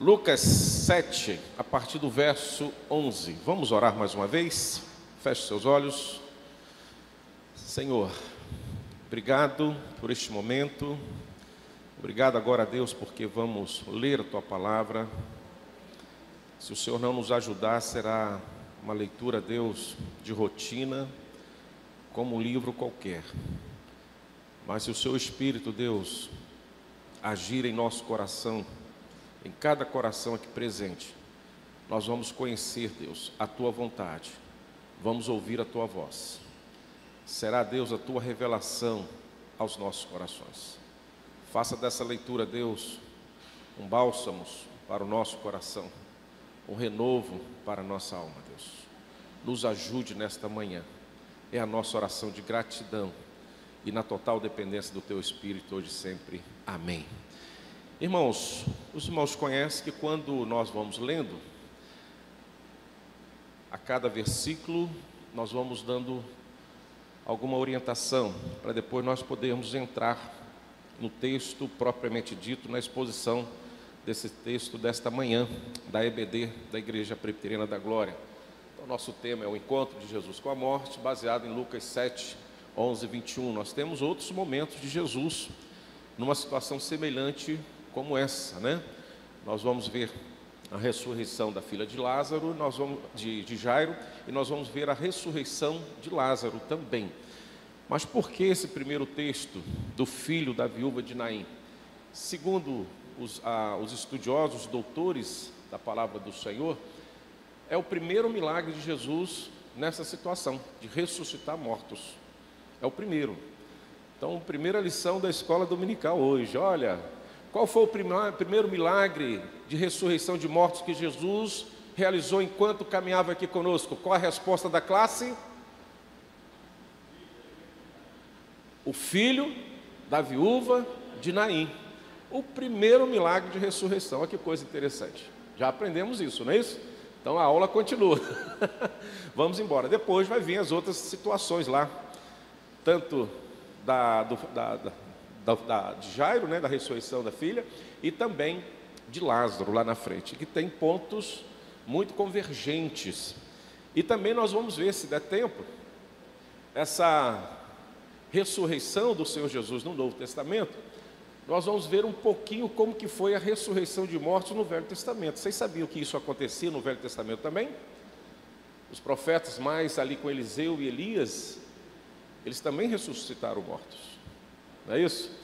Lucas 7, a partir do verso 11. Vamos orar mais uma vez? Feche seus olhos. Senhor, obrigado por este momento. Obrigado agora a Deus porque vamos ler a Tua palavra. Se o Senhor não nos ajudar, será uma leitura, Deus, de rotina, como um livro qualquer. Mas se o Seu Espírito, Deus, agir em nosso coração, em cada coração aqui presente, nós vamos conhecer, Deus, a Tua vontade, vamos ouvir a Tua voz. Será, Deus, a Tua revelação aos nossos corações. Faça dessa leitura, Deus, um bálsamo para o nosso coração, um renovo para a nossa alma, Deus. Nos ajude nesta manhã, é a nossa oração de gratidão e na total dependência do Teu Espírito, hoje e sempre. Amém. Irmãos, os irmãos conhecem que quando nós vamos lendo, a cada versículo, nós vamos dando alguma orientação, para depois nós podermos entrar no texto propriamente dito, na exposição desse texto desta manhã, da EBD, da Igreja Presbiteriana da Glória. Então, nosso tema é o encontro de Jesus com a morte, baseado em Lucas 7, 11 e 21. Nós temos outros momentos de Jesus, numa situação semelhante como essa, né? Nós vamos ver a ressurreição da filha de Lázaro, de Jairo, e nós vamos ver a ressurreição de Lázaro também. Mas por que esse primeiro texto do filho da viúva de Naim? Segundo os estudiosos, os doutores da palavra do Senhor, é o primeiro milagre de Jesus nessa situação, de ressuscitar mortos. É o primeiro. Então, primeira lição da escola dominical hoje, olha, qual foi o primeiro milagre de ressurreição de mortos que Jesus realizou enquanto caminhava aqui conosco? Qual a resposta da classe? O filho da viúva de Naim. O primeiro milagre de ressurreição. Olha que coisa interessante. Já aprendemos isso, não é isso? Então a aula continua. Vamos embora. Depois vai vir as outras situações lá. Tanto de Jairo, né, da ressurreição da filha, e também de Lázaro lá na frente, que tem pontos muito convergentes. E também nós vamos ver, se der tempo, essa ressurreição do Senhor Jesus no Novo Testamento. Nós vamos ver um pouquinho como que foi a ressurreição de mortos no Velho Testamento. Vocês sabiam que isso acontecia no Velho Testamento também? Os profetas mais ali com Eliseu e Elias, eles também ressuscitaram mortos. Não é isso?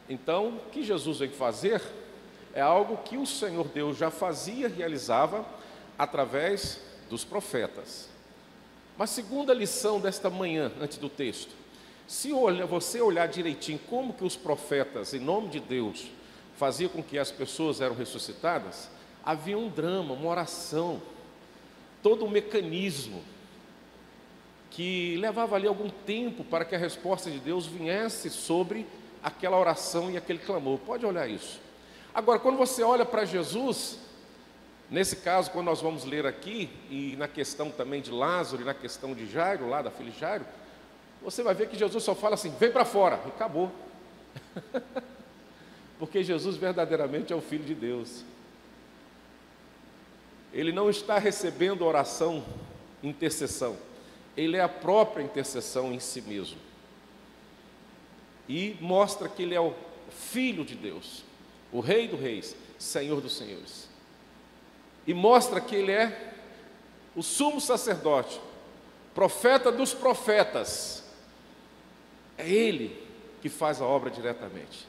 Então, o que Jesus vem fazer é algo que o Senhor Deus já fazia, realizava através dos profetas. Mas segunda lição desta manhã, antes do texto, se você olhar direitinho como que os profetas, em nome de Deus, faziam com que as pessoas eram ressuscitadas, havia um drama, uma oração, todo um mecanismo que levava ali algum tempo para que a resposta de Deus viesse sobre aquela oração e aquele clamor. Pode olhar isso. Agora, quando você olha para Jesus, nesse caso, quando nós vamos ler aqui, e na questão também de Lázaro, e na questão de Jairo, lá da filha de Jairo, você vai ver que Jesus só fala assim, vem para fora, e acabou. Porque Jesus verdadeiramente é o Filho de Deus. Ele não está recebendo oração, intercessão. Ele é a própria intercessão em si mesmo. E mostra que ele é o Filho de Deus, o Rei dos Reis, Senhor dos Senhores. E mostra que ele é o sumo sacerdote, profeta dos profetas. É ele que faz a obra diretamente.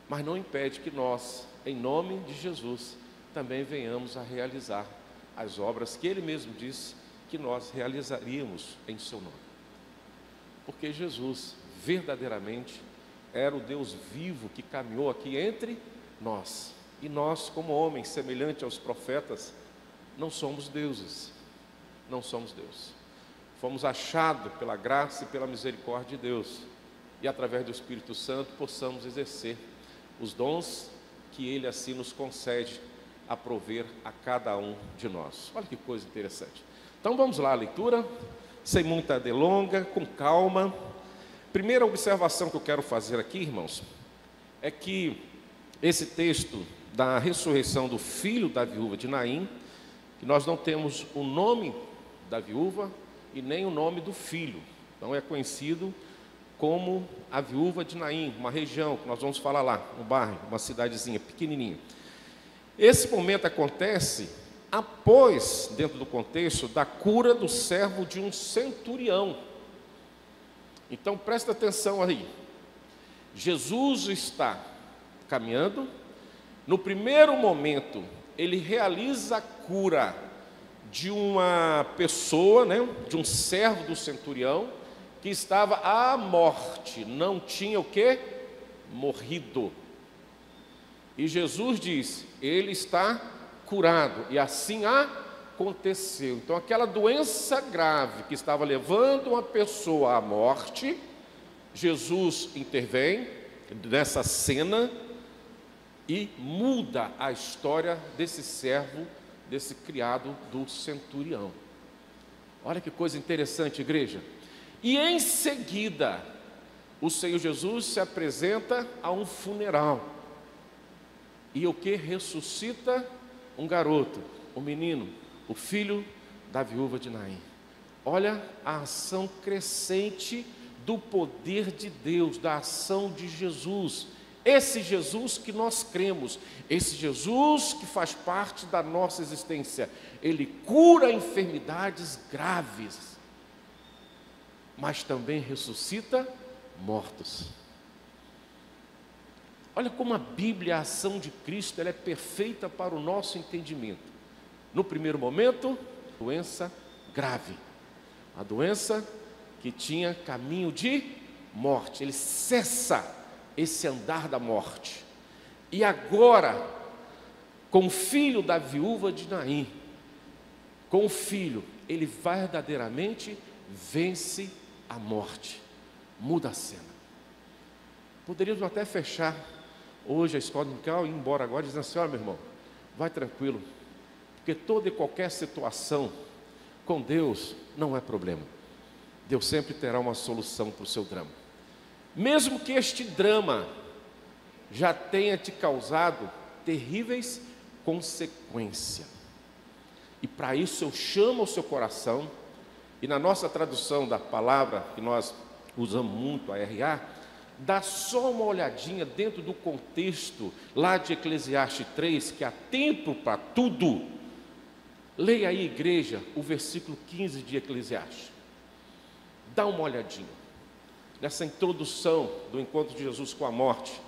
Mas não impede que nós, em nome de Jesus, também venhamos a realizar as obras que ele mesmo disse que nós realizaríamos em seu nome. Porque Jesus verdadeiramente era o Deus vivo que caminhou aqui entre nós. E nós, como homens, semelhante aos profetas, não somos deuses. Não somos Deus. Fomos achados pela graça e pela misericórdia de Deus. E através do Espírito Santo possamos exercer os dons que Ele assim nos concede a prover a cada um de nós. Olha que coisa interessante. Então vamos lá, a leitura, sem muita delonga, com calma. Primeira observação que eu quero fazer aqui, irmãos, é que esse texto da ressurreição do filho da viúva de Naim, que nós não temos o nome da viúva e nem o nome do filho. Então é conhecido como a viúva de Naim, uma região que nós vamos falar lá, um bairro, uma cidadezinha pequenininha. Esse momento acontece após, dentro do contexto, da cura do servo de um centurião. Então presta atenção aí. Jesus está caminhando. No primeiro momento, ele realiza a cura de uma pessoa, né, de um servo do centurião, que estava à morte, não tinha o quê? Morrido. E Jesus diz, ele está curado, e assim aconteceu. Então aquela doença grave que estava levando uma pessoa à morte, Jesus intervém nessa cena e muda a história desse servo, desse criado do centurião. Olha que coisa interessante, igreja. E em seguida, o Senhor Jesus se apresenta a um funeral. E o que? Ressuscita um garoto, um menino, o filho da viúva de Naim. Olha a ação crescente do poder de Deus, da ação de Jesus. Esse Jesus que nós cremos, esse Jesus que faz parte da nossa existência, ele cura enfermidades graves, mas também ressuscita mortos. Olha como a Bíblia, a ação de Cristo, ela é perfeita para o nosso entendimento. No primeiro momento, doença grave, a doença que tinha caminho de morte, ele cessa esse andar da morte. E agora, com o filho da viúva de Naim, com o filho, ele verdadeiramente vence a morte, muda a cena. Poderíamos até fechar hoje a escola dominical e ir embora agora dizendo assim, ó meu irmão, vai tranquilo, porque toda e qualquer situação com Deus não é problema. Deus sempre terá uma solução para o seu drama. Mesmo que este drama já tenha te causado terríveis consequências. E para isso eu chamo o seu coração, e na nossa tradução da palavra, que nós usamos muito, a RA, dá só uma olhadinha dentro do contexto lá de Eclesiastes 3, que há tempo para tudo. Leia aí, igreja, o versículo 15 de Eclesiastes. Dá uma olhadinha nessa introdução do encontro de Jesus com a morte.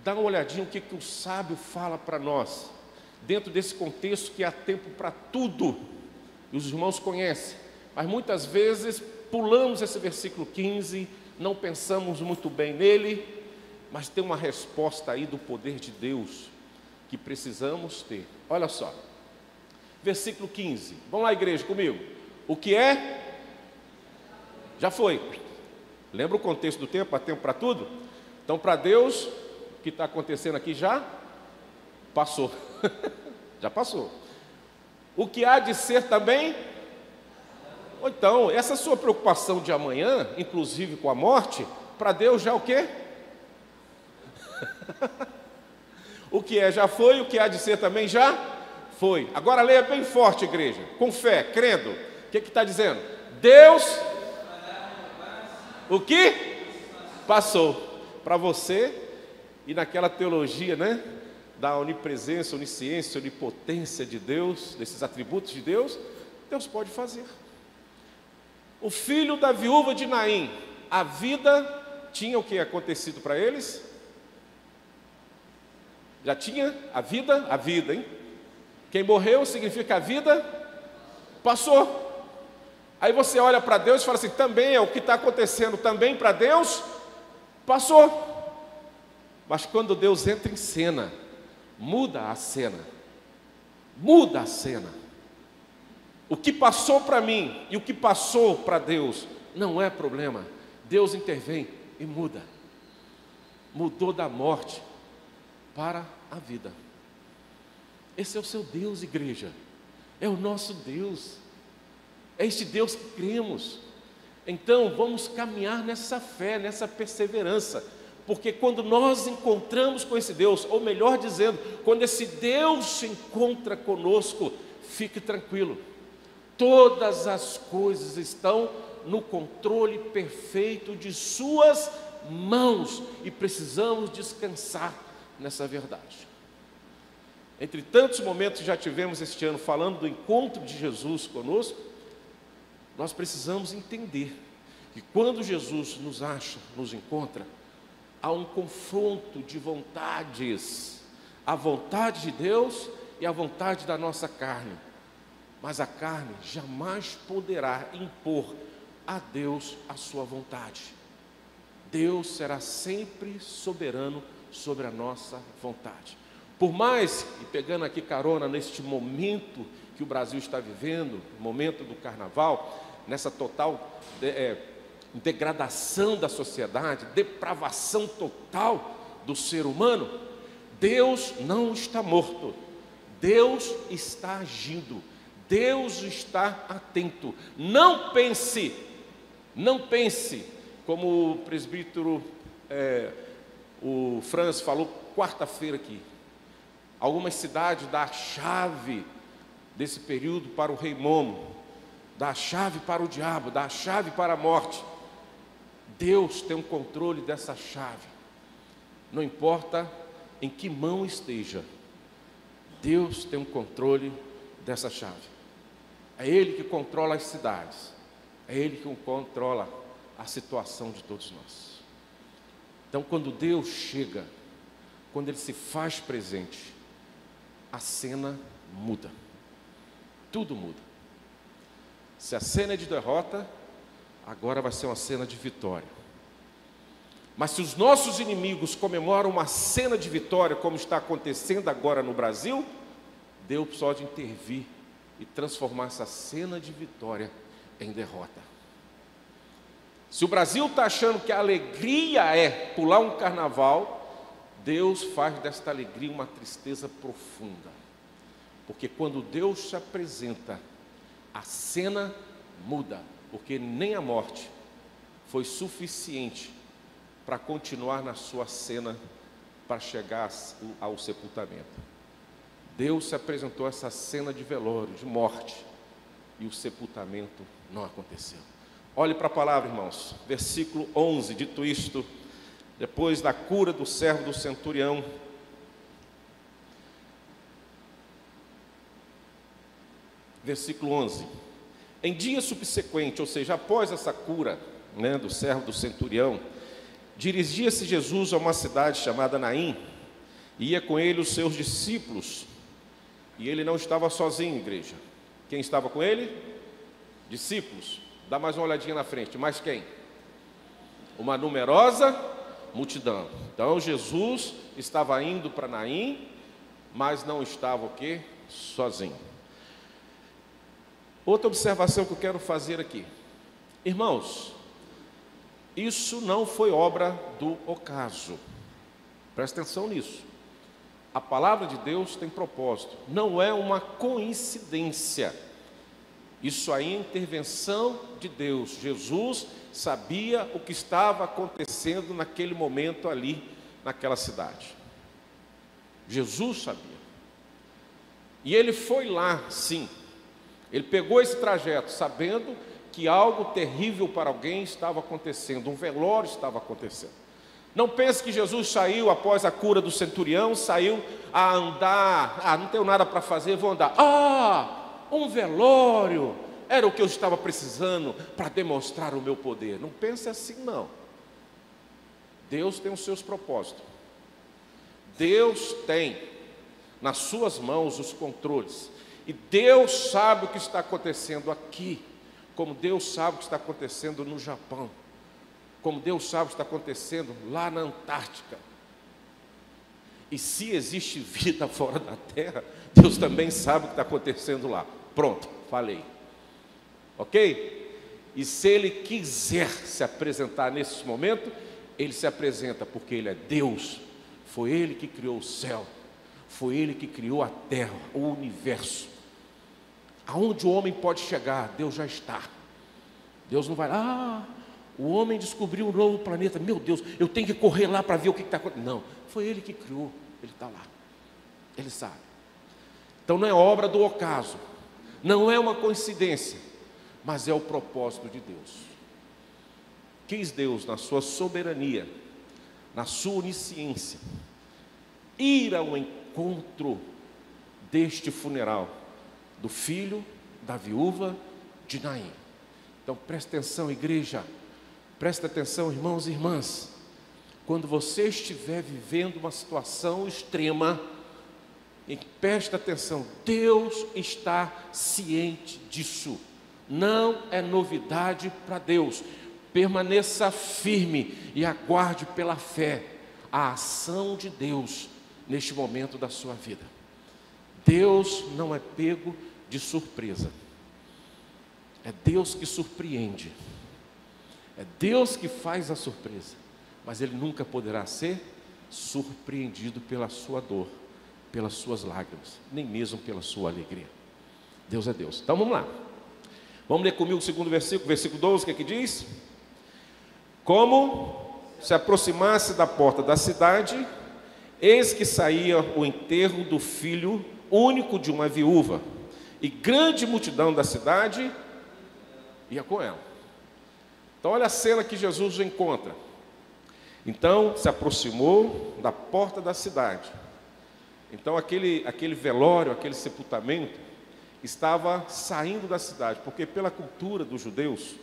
Dá uma olhadinha o que o sábio fala para nós, dentro desse contexto que há tempo para tudo, e os irmãos conhecem, mas muitas vezes pulamos esse versículo 15, não pensamos muito bem nele, mas tem uma resposta aí do poder de Deus, que precisamos ter. Olha só, versículo 15, vamos lá igreja comigo, o que é? Já foi. Lembra o contexto do tempo? Há tempo para tudo? Então, para Deus, o que está acontecendo aqui já passou. Já passou. O que há de ser também? Então, essa sua preocupação de amanhã, inclusive com a morte, para Deus já o quê? O que é já foi, o que há de ser também já foi. Agora leia bem forte, igreja, com fé, crendo. O que está dizendo? Deus... O que? Passou para você, e naquela teologia, né, da onipresença, onisciência, onipotência de Deus, desses atributos de Deus, Deus pode fazer. O filho da viúva de Naim, a vida tinha o que acontecido para eles? Já tinha a vida, hein? Quem morreu significa a vida passou. Aí você olha para Deus e fala assim, também é o que está acontecendo também para Deus, passou. Mas quando Deus entra em cena, muda a cena. Muda a cena. O que passou para mim e o que passou para Deus não é problema. Deus intervém e muda. Mudou da morte para a vida. Esse é o seu Deus, igreja. É o nosso Deus. É este Deus que cremos. Então vamos caminhar nessa fé, nessa perseverança. Porque quando nós encontramos com esse Deus, ou melhor dizendo, quando esse Deus se encontra conosco, fique tranquilo, todas as coisas estão no controle perfeito de suas mãos, e precisamos descansar nessa verdade. Entre tantos momentos que já tivemos este ano falando do encontro de Jesus conosco, nós precisamos entender que quando Jesus nos acha, nos encontra, há um confronto de vontades, a vontade de Deus e a vontade da nossa carne, mas a carne jamais poderá impor a Deus a sua vontade. Deus será sempre soberano sobre a nossa vontade. Por mais, e pegando aqui carona neste momento que o Brasil está vivendo, momento do carnaval, nessa total degradação da sociedade, depravação total do ser humano, Deus não está morto, Deus está agindo, Deus está atento. Não pense como o presbítero o Franz falou quarta-feira aqui, algumas cidades dão a chave desse período para o rei Momo, dá a chave para o diabo, dá a chave para a morte. Deus tem um controle dessa chave, não importa em que mão esteja, Deus tem um controle dessa chave. É Ele que controla as cidades, é Ele que controla a situação de todos nós. Então, quando Deus chega, quando Ele se faz presente, a cena muda, tudo muda. Se a cena é de derrota, agora vai ser uma cena de vitória. Mas se os nossos inimigos comemoram uma cena de vitória, como está acontecendo agora no Brasil, Deus pode intervir e transformar essa cena de vitória em derrota. Se o Brasil está achando que a alegria é pular um carnaval, Deus faz desta alegria uma tristeza profunda. Porque quando Deus se apresenta, a cena muda, porque nem a morte foi suficiente para continuar na sua cena, para chegar ao sepultamento. Deus se apresentou essa cena de velório, de morte, e o sepultamento não aconteceu. Olhe para a palavra, irmãos, versículo 11, dito isto, depois da cura do servo do centurião, versículo 11, em dia subsequente, ou seja, após essa cura, do servo do centurião, dirigia-se Jesus a uma cidade chamada Naim, e ia com ele os seus discípulos, e ele não estava sozinho, igreja. Quem estava com ele? Discípulos. Dá mais uma olhadinha na frente, mais quem? Uma numerosa multidão. Então Jesus estava indo para Naim, mas não estava o quê? Sozinho. Outra observação que eu quero fazer aqui, irmãos, isso não foi obra do ocaso, presta atenção nisso. A palavra de Deus tem propósito, não é uma coincidência. Isso aí é intervenção de Deus. Jesus sabia o que estava acontecendo naquele momento ali, naquela cidade. Jesus sabia. E ele foi lá, sim. Ele pegou esse trajeto, sabendo que algo terrível para alguém estava acontecendo, um velório estava acontecendo. Não pense que Jesus saiu após a cura do centurião, saiu a andar, não tenho nada para fazer, vou andar. Um velório, era o que eu estava precisando para demonstrar o meu poder. Não pense assim, não. Deus tem os seus propósitos. Deus tem nas suas mãos os controles. E Deus sabe o que está acontecendo aqui, como Deus sabe o que está acontecendo no Japão, como Deus sabe o que está acontecendo lá na Antártica. E se existe vida fora da terra, Deus também sabe o que está acontecendo lá. Pronto, falei. Ok? E se Ele quiser se apresentar nesse momento, Ele se apresenta, porque Ele é Deus. Foi Ele que criou o céu, foi Ele que criou a terra, o universo. Aonde o homem pode chegar, Deus já está. Deus não vai, O homem descobriu um novo planeta. Meu Deus, eu tenho que correr lá para ver o que está acontecendo. Não, foi ele que criou, ele está lá, ele sabe. Então não é obra do ocaso, não é uma coincidência, mas é o propósito de Deus. Quis Deus, na sua soberania, na sua onisciência, ir ao encontro deste funeral do filho da viúva de Naim. Então preste atenção, igreja, preste atenção, irmãos e irmãs. Quando você estiver vivendo uma situação extrema, preste atenção, Deus está ciente disso, não é novidade para Deus. Permaneça firme e aguarde pela fé a ação de Deus neste momento da sua vida. Deus não é pego de surpresa, é Deus que surpreende, é Deus que faz a surpresa, mas Ele nunca poderá ser surpreendido pela sua dor, pelas suas lágrimas, nem mesmo pela sua alegria. Deus é Deus. Então vamos lá, vamos ler comigo o segundo versículo, versículo 12, o que é que diz? Como se aproximasse da porta da cidade, eis que saía o enterro do filho único de uma viúva, e grande multidão da cidade ia com ela. Então olha a cena que Jesus encontra. Então se aproximou da porta da cidade. Então aquele velório, aquele sepultamento estava saindo da cidade, porque pela cultura dos judeus,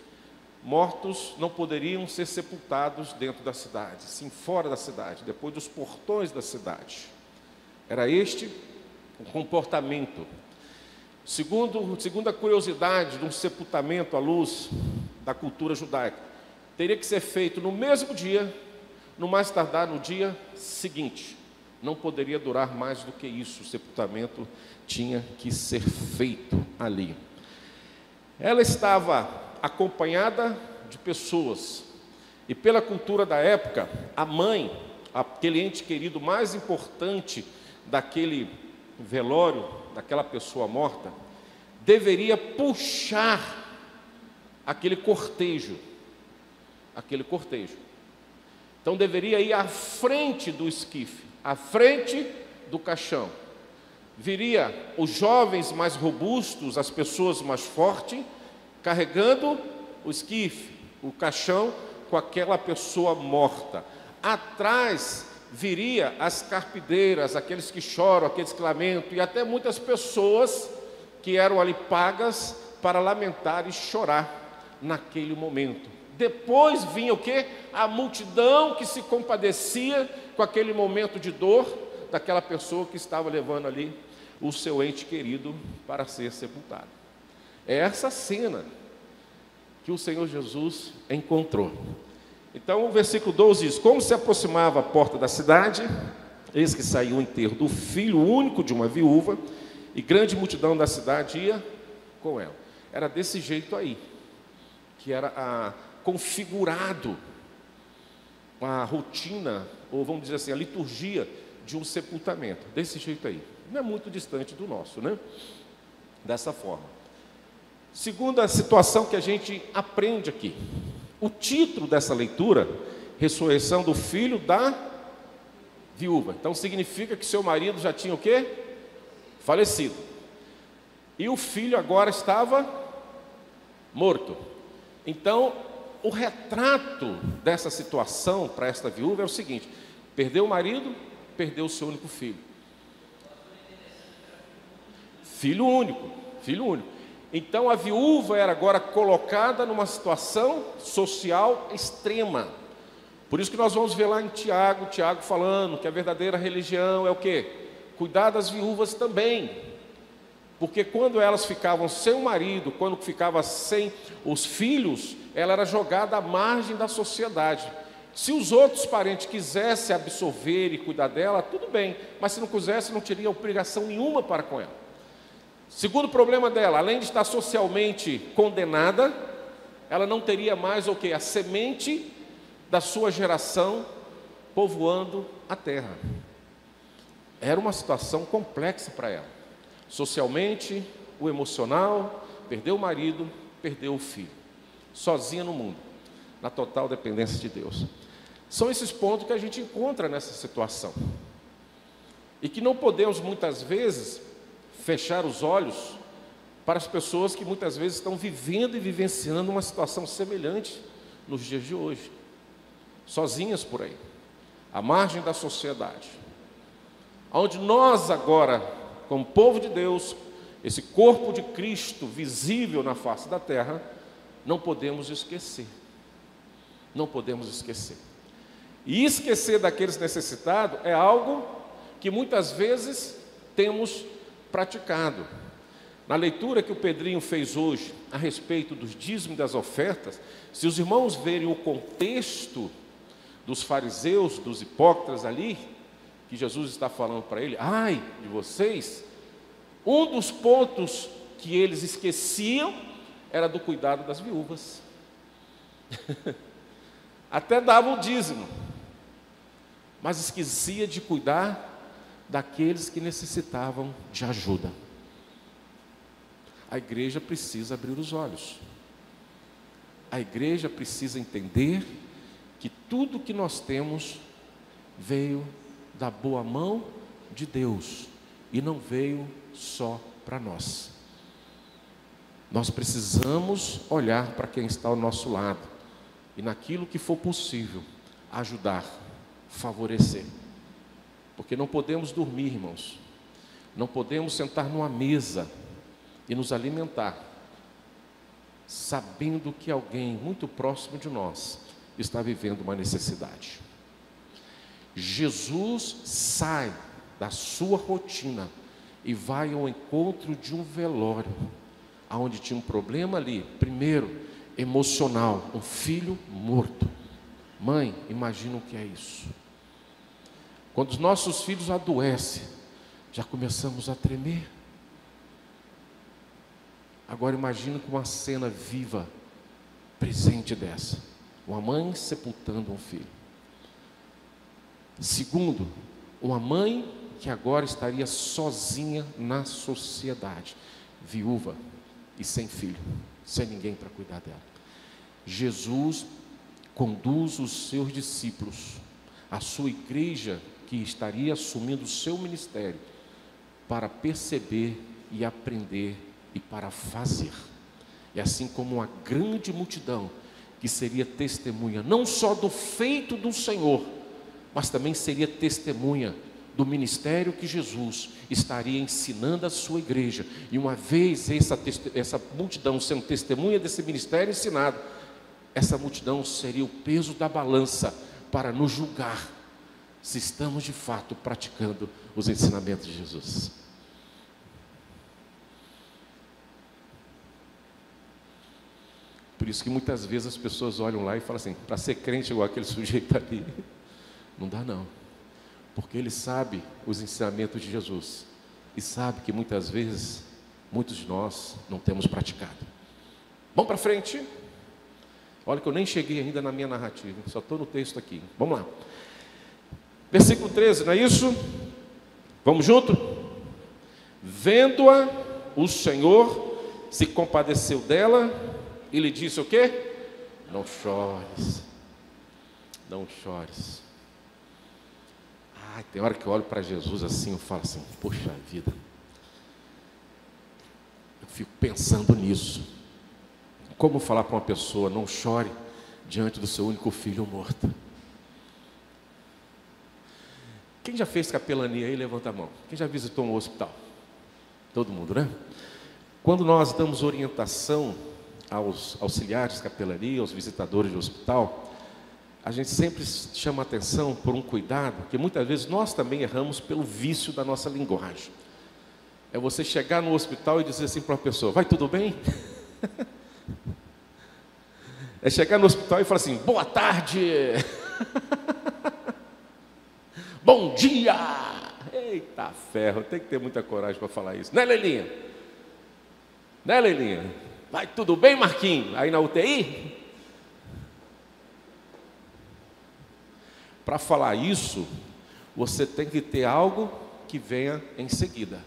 mortos não poderiam ser sepultados dentro da cidade, sim fora da cidade, depois dos portões da cidade. Era este o comportamento. Segunda curiosidade de um sepultamento à luz da cultura judaica, teria que ser feito no mesmo dia, no mais tardar no dia seguinte. Não poderia durar mais do que isso, o sepultamento tinha que ser feito ali. Ela estava acompanhada de pessoas, e pela cultura da época, a mãe, aquele ente querido mais importante daquele velório, daquela pessoa morta, deveria puxar aquele cortejo. Então deveria ir à frente do esquife, à frente do caixão. Viria os jovens mais robustos, as pessoas mais fortes, carregando o esquife, o caixão com aquela pessoa morta. Atrás viria as carpideiras, aqueles que choram, aqueles que lamentam, e até muitas pessoas que eram ali pagas para lamentar e chorar naquele momento. Depois vinha o quê? A multidão que se compadecia com aquele momento de dor daquela pessoa que estava levando ali o seu ente querido para ser sepultado. É essa cena que o Senhor Jesus encontrou. Então o versículo 12 diz: como se aproximava a porta da cidade, eis que saiu o enterro do filho único de uma viúva, e grande multidão da cidade ia com ela. Era desse jeito aí, que era configurado a rotina, ou vamos dizer assim, a liturgia de um sepultamento, desse jeito aí. Não é muito distante do nosso, né? Dessa forma. Segunda situação que a gente aprende aqui, o título dessa leitura, ressurreição do filho da viúva. Então significa que seu marido já tinha o quê? Falecido. E o filho agora estava morto. Então, o retrato dessa situação para esta viúva é o seguinte: perdeu o marido, perdeu o seu único filho. Filho único. Então a viúva era agora colocada numa situação social extrema. Por isso que nós vamos ver lá em Tiago falando que a verdadeira religião é o quê? Cuidar das viúvas também. Porque quando elas ficavam sem o marido, quando ficava sem os filhos, ela era jogada à margem da sociedade. Se os outros parentes quisessem absorver e cuidar dela, tudo bem, mas se não quisesse, não teria obrigação nenhuma para com ela. Segundo problema dela, além de estar socialmente condenada, ela não teria mais o quê? A semente da sua geração povoando a terra. Era uma situação complexa para ela. Socialmente, o emocional, perdeu o marido, perdeu o filho. Sozinha no mundo. na total dependência de Deus. São esses pontos que a gente encontra nessa situação. E que não podemos, muitas vezes, fechar os olhos para as pessoas que muitas vezes estão vivendo e vivenciando uma situação semelhante nos dias de hoje, sozinhas por aí, à margem da sociedade. Onde nós agora, como povo de Deus, esse corpo de Cristo visível na face da terra, não podemos esquecer. Não podemos esquecer. E esquecer daqueles necessitados é algo que muitas vezes temos praticado. Na leitura que o Pedrinho fez hoje a respeito dos dízimos e das ofertas, se os irmãos verem o contexto dos fariseus, dos hipócritas ali, que Jesus está falando para ele, ai de vocês, um dos pontos que eles esqueciam era do cuidado das viúvas. Até davam o dízimo, mas esquecia de cuidar daqueles que necessitavam de ajuda. A igreja precisa abrir os olhos. A igreja precisa entender que tudo que nós temos veio da boa mão de Deus e não veio só para nós. Nós precisamos olhar para quem está ao nosso lado e, naquilo que for possível, ajudar, favorecer. Porque não podemos dormir, irmãos. Não podemos sentar numa mesa e nos alimentar, sabendo que alguém muito próximo de nós está vivendo uma necessidade. Jesus sai da sua rotina e vai ao encontro de um velório, onde tinha um problema ali, primeiro, emocional, um filho morto. Mãe, imagina o que é isso. Quando os nossos filhos adoecem, já começamos a tremer. Agora imagina com uma cena viva, presente dessa, uma mãe sepultando um filho. Segundo, uma mãe que agora estaria sozinha na sociedade, viúva e sem filho, sem ninguém para cuidar dela. Jesus conduz os seus discípulos, a sua igreja que estaria assumindo o seu ministério, para perceber e aprender e para fazer. E assim como uma grande multidão que seria testemunha não só do feito do Senhor, mas também seria testemunha do ministério que Jesus estaria ensinando à sua igreja. E uma vez essa multidão sendo testemunha desse ministério ensinado, essa multidão seria o peso da balança para nos julgar se estamos de fato praticando os ensinamentos de Jesus. Por isso que muitas vezes as pessoas olham lá e falam assim, para ser crente igual aquele sujeito ali, não dá não. Porque ele sabe os ensinamentos de Jesus e sabe que muitas vezes, muitos de nós não temos praticado. Vamos para frente. Olha que eu nem cheguei ainda na minha narrativa, só estou no texto aqui. Vamos lá. Versículo 13, não é isso? Vamos junto? Vendo-a, o Senhor se compadeceu dela e lhe disse o quê? Não chores. Não chores. Tem hora que eu olho para Jesus assim, eu falo assim, poxa vida, eu fico pensando nisso. Como falar para uma pessoa, não chore diante do seu único filho morto? Quem já fez capelania aí, levanta a mão. Quem já visitou um hospital? Todo mundo, né? Quando nós damos orientação aos auxiliares de capelania, aos visitadores de hospital, a gente sempre chama atenção por um cuidado, que muitas vezes nós também erramos pelo vício da nossa linguagem. É você chegar no hospital e dizer assim para uma pessoa, vai tudo bem? É chegar no hospital e falar assim, boa tarde, bom dia. Eita ferro, tem que ter muita coragem para falar isso, né, Leilinha? Né, Leilinha? Vai tudo bem, Marquinhos? Aí na UTI? Para falar isso, você tem que ter algo que venha em seguida.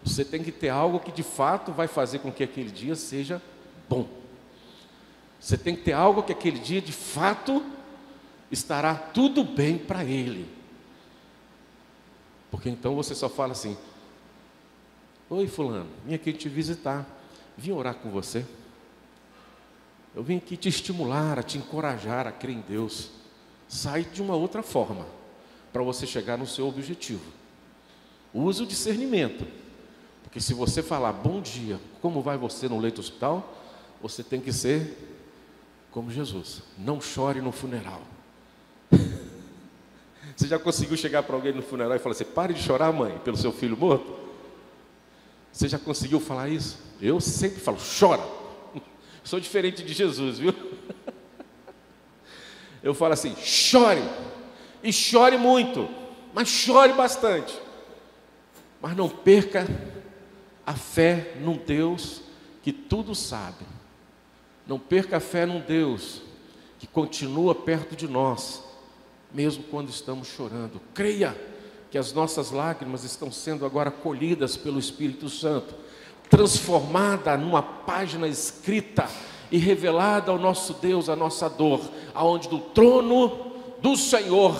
Você tem que ter algo que de fato vai fazer com que aquele dia seja bom. Você tem que ter algo que aquele dia de fato estará tudo bem para ele. Porque então você só fala assim: oi fulano, vim aqui te visitar, vim orar com você. Eu vim aqui te estimular, a te encorajar a crer em Deus. Sai de uma outra forma para você chegar no seu objetivo. Use o discernimento. Porque se você falar bom dia, como vai você no leito do hospital, você tem que ser como Jesus. Não chore no funeral. Você já conseguiu chegar para alguém no funeral e falar assim: pare de chorar, mãe, pelo seu filho morto? Você já conseguiu falar isso? Eu sempre falo: chora. Sou diferente de Jesus, viu? Eu falo assim: chore. E chore muito. Mas chore bastante. Mas não perca a fé num Deus que tudo sabe. Não perca a fé num Deus que continua perto de nós, mesmo quando estamos chorando. Creia que as nossas lágrimas estão sendo agora colhidas pelo Espírito Santo, transformada numa página escrita e revelada ao nosso Deus a nossa dor, aonde do trono do Senhor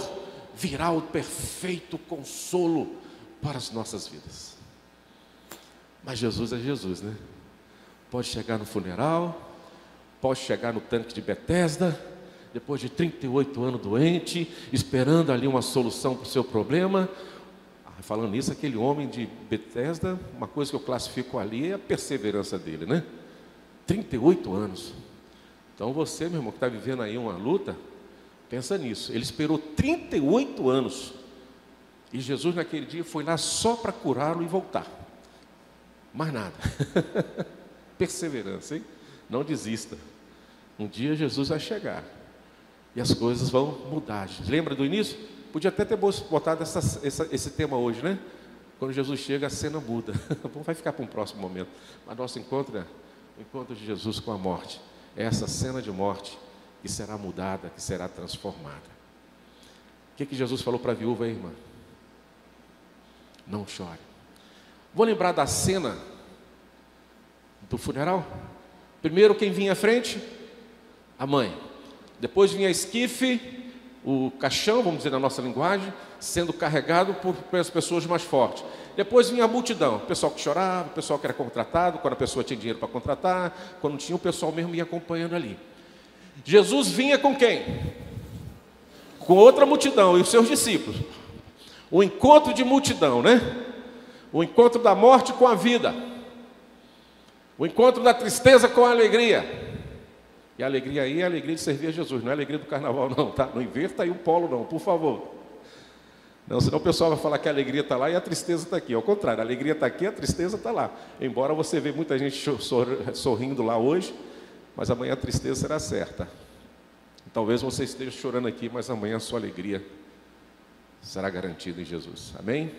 virá o perfeito consolo para as nossas vidas. Mas Jesus é Jesus, né? Pode chegar no funeral, pode chegar no tanque de Betesda, depois de 38 anos doente, esperando ali uma solução para o seu problema. Falando nisso, aquele homem de Betesda, uma coisa que eu classifico ali é a perseverança dele, né? 38 anos. Então você, meu irmão, que está vivendo aí uma luta, pensa nisso. Ele esperou 38 anos. E Jesus naquele dia foi lá só para curá-lo e voltar. Mais nada. Perseverança, hein? Não desista. Um dia Jesus vai chegar e as coisas vão mudar. Lembra do início? Podia até ter botado esse tema hoje, né? Quando Jesus chega, a cena muda. Vai ficar para um próximo momento. Mas nosso encontro é o encontro de Jesus com a morte. É essa cena de morte que será mudada, que será transformada. O que Jesus falou para a viúva aí, irmã? Não chore. Vou lembrar da cena do funeral. Primeiro quem vinha à frente? A mãe. Depois vinha a esquife, o caixão, vamos dizer na nossa linguagem, sendo carregado pelas pessoas mais fortes. Depois vinha a multidão, o pessoal que chorava, o pessoal que era contratado, quando a pessoa tinha dinheiro para contratar, quando não tinha, o pessoal mesmo ia acompanhando ali. Jesus vinha com quem? Com outra multidão e os seus discípulos. O encontro de multidão, né? O encontro da morte com a vida. O encontro da tristeza com a alegria. E a alegria aí é a alegria de servir a Jesus, não é a alegria do carnaval não, tá? Não inverta aí o polo não, por favor. Não, senão o pessoal vai falar que a alegria está lá e a tristeza está aqui. Ao contrário, a alegria está aqui, a tristeza está lá. Embora você veja muita gente sorrindo lá hoje, mas amanhã a tristeza será certa. Talvez você esteja chorando aqui, mas amanhã a sua alegria será garantida em Jesus. Amém?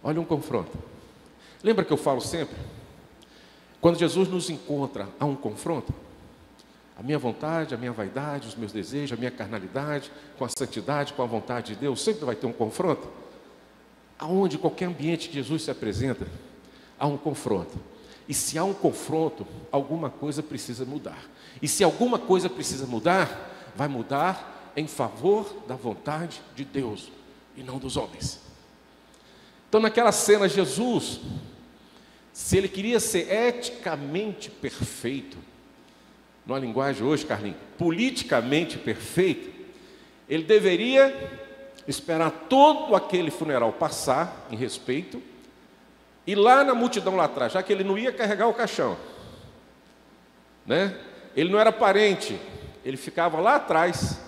Olha um confronto. Lembra que eu falo sempre? Quando Jesus nos encontra, há um confronto. A minha vontade, a minha vaidade, os meus desejos, a minha carnalidade, com a santidade, com a vontade de Deus, sempre vai ter um confronto. Aonde, qualquer ambiente que Jesus se apresenta, há um confronto. E se há um confronto, alguma coisa precisa mudar. E se alguma coisa precisa mudar, vai mudar em favor da vontade de Deus e não dos homens. Então naquela cena, Jesus, se ele queria ser eticamente perfeito, numa linguagem hoje, Carlinhos, politicamente perfeito, ele deveria esperar todo aquele funeral passar em respeito, e lá na multidão lá atrás, já que ele não ia carregar o caixão, né? Ele não era parente, ele ficava lá atrás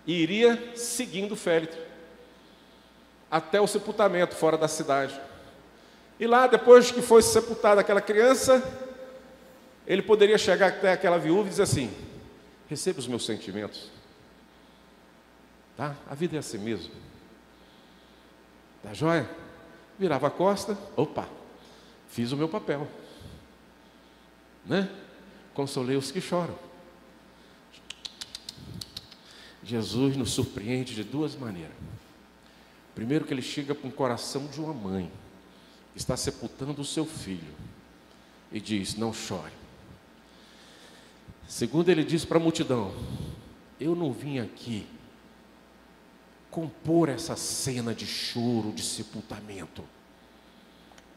e iria seguindo o féretro até o sepultamento fora da cidade. E lá, depois que fosse sepultada aquela criança, ele poderia chegar até aquela viúva e dizer assim: receba os meus sentimentos, tá? A vida é assim mesmo, tá joia? Virava a costa, opa, fiz o meu papel, né? Consolei os que choram. Jesus nos surpreende de duas maneiras. Primeiro, que ele chega com o coração de uma mãe que está sepultando o seu filho e diz: não chore. Segundo, ele disse para a multidão: eu não vim aqui compor essa cena de choro, de sepultamento.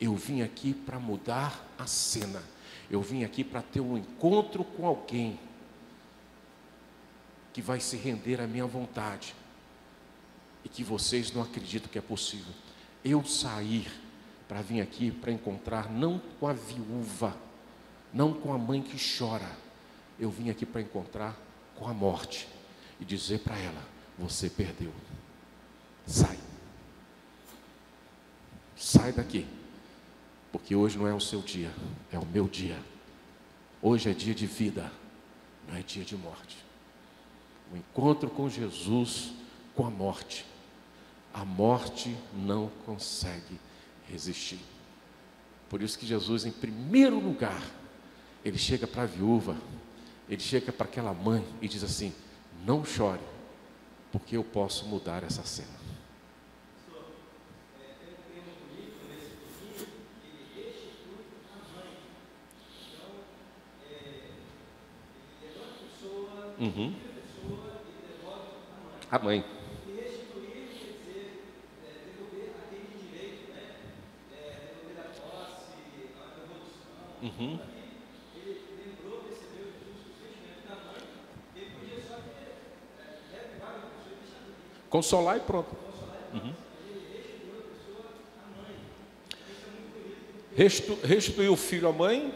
Eu vim aqui para mudar a cena. Eu vim aqui para ter um encontro com alguém que vai se render à minha vontade e que vocês não acreditam que é possível. Eu sair para vir aqui para encontrar não com a viúva, não com a mãe que chora. Eu vim aqui para encontrar com a morte e dizer para ela: você perdeu. Sai. Sai daqui. Porque hoje não é o seu dia, é o meu dia. Hoje é dia de vida, não é dia de morte. O encontro com Jesus, com a morte. A morte não consegue resistir. Por isso que Jesus, em primeiro lugar, ele chega para a viúva, ele chega para aquela mãe e diz assim: não chore, porque eu posso mudar essa cena. Uhum. A mãe. Uhum. Consolar e pronto. Uhum. Restituir o filho à mãe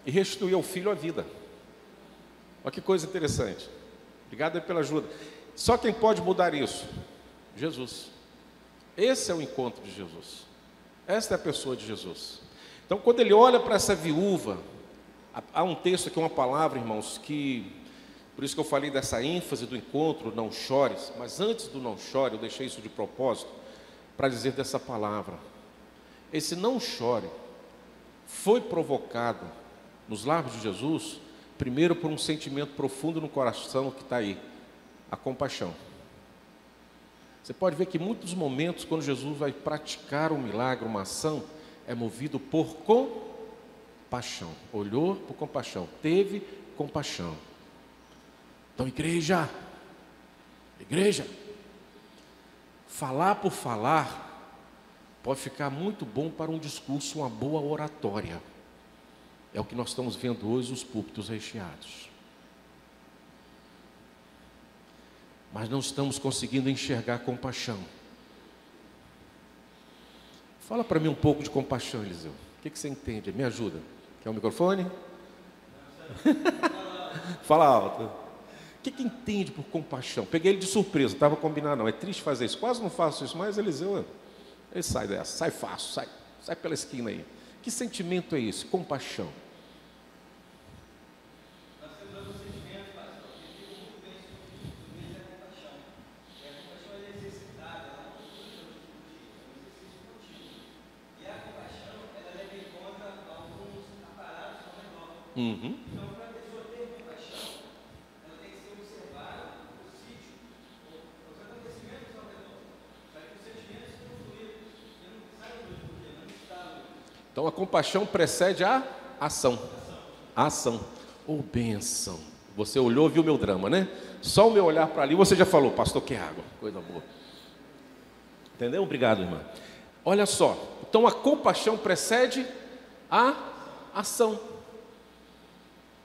e restituir ao filho a vida. Olha que coisa interessante. Obrigado aí pela ajuda. Só quem pode mudar isso? Jesus. Esse é o encontro de Jesus. Esta é a pessoa de Jesus. Então, quando ele olha para essa viúva, há um texto aqui, uma palavra, irmãos, que, por isso que eu falei dessa ênfase do encontro, não chores, mas antes do não chore, eu deixei isso de propósito, para dizer dessa palavra. Esse não chore foi provocado nos lábios de Jesus, primeiro por um sentimento profundo no coração que está aí, a compaixão. Você pode ver que em muitos momentos, quando Jesus vai praticar um milagre, uma ação, é movido por compaixão. Olhou por compaixão, teve compaixão. Então, igreja, falar por falar pode ficar muito bom para um discurso, uma boa oratória. É o que nós estamos vendo hoje, os púlpitos recheados. Mas não estamos conseguindo enxergar compaixão. Fala para mim um pouco de compaixão, Eliseu. O que você entende? Me ajuda. Quer um microfone? Fala alto. O que entende por compaixão? Peguei ele de surpresa, não estava combinado não. É triste fazer isso. Quase não faço isso, mas Eliseu, ele sai dessa, sai fácil, sai pela esquina aí. Que sentimento é esse? Compaixão. Nós temos alguns sentimentos, pastor, que ficam muito bem substituídos à compaixão. E a compaixão é exercitada, ela não funciona de discutir, é um exercício contínuo. E a compaixão, ela leva em conta alguns aparatos ao redor. Uhum. Então, para a pessoa ter compaixão, ela tem que ser observada o sítio, os acontecimentos ao redor, para que os sentimentos sejam fluídos. E não saiam do dia, não estalam. Então a compaixão precede a ação. A ação. Oh, bênção. Você olhou, viu meu drama, né? Só o meu olhar para ali, você já falou: pastor, que água, coisa boa. Entendeu? Obrigado, irmã. Olha só, então a compaixão precede a ação.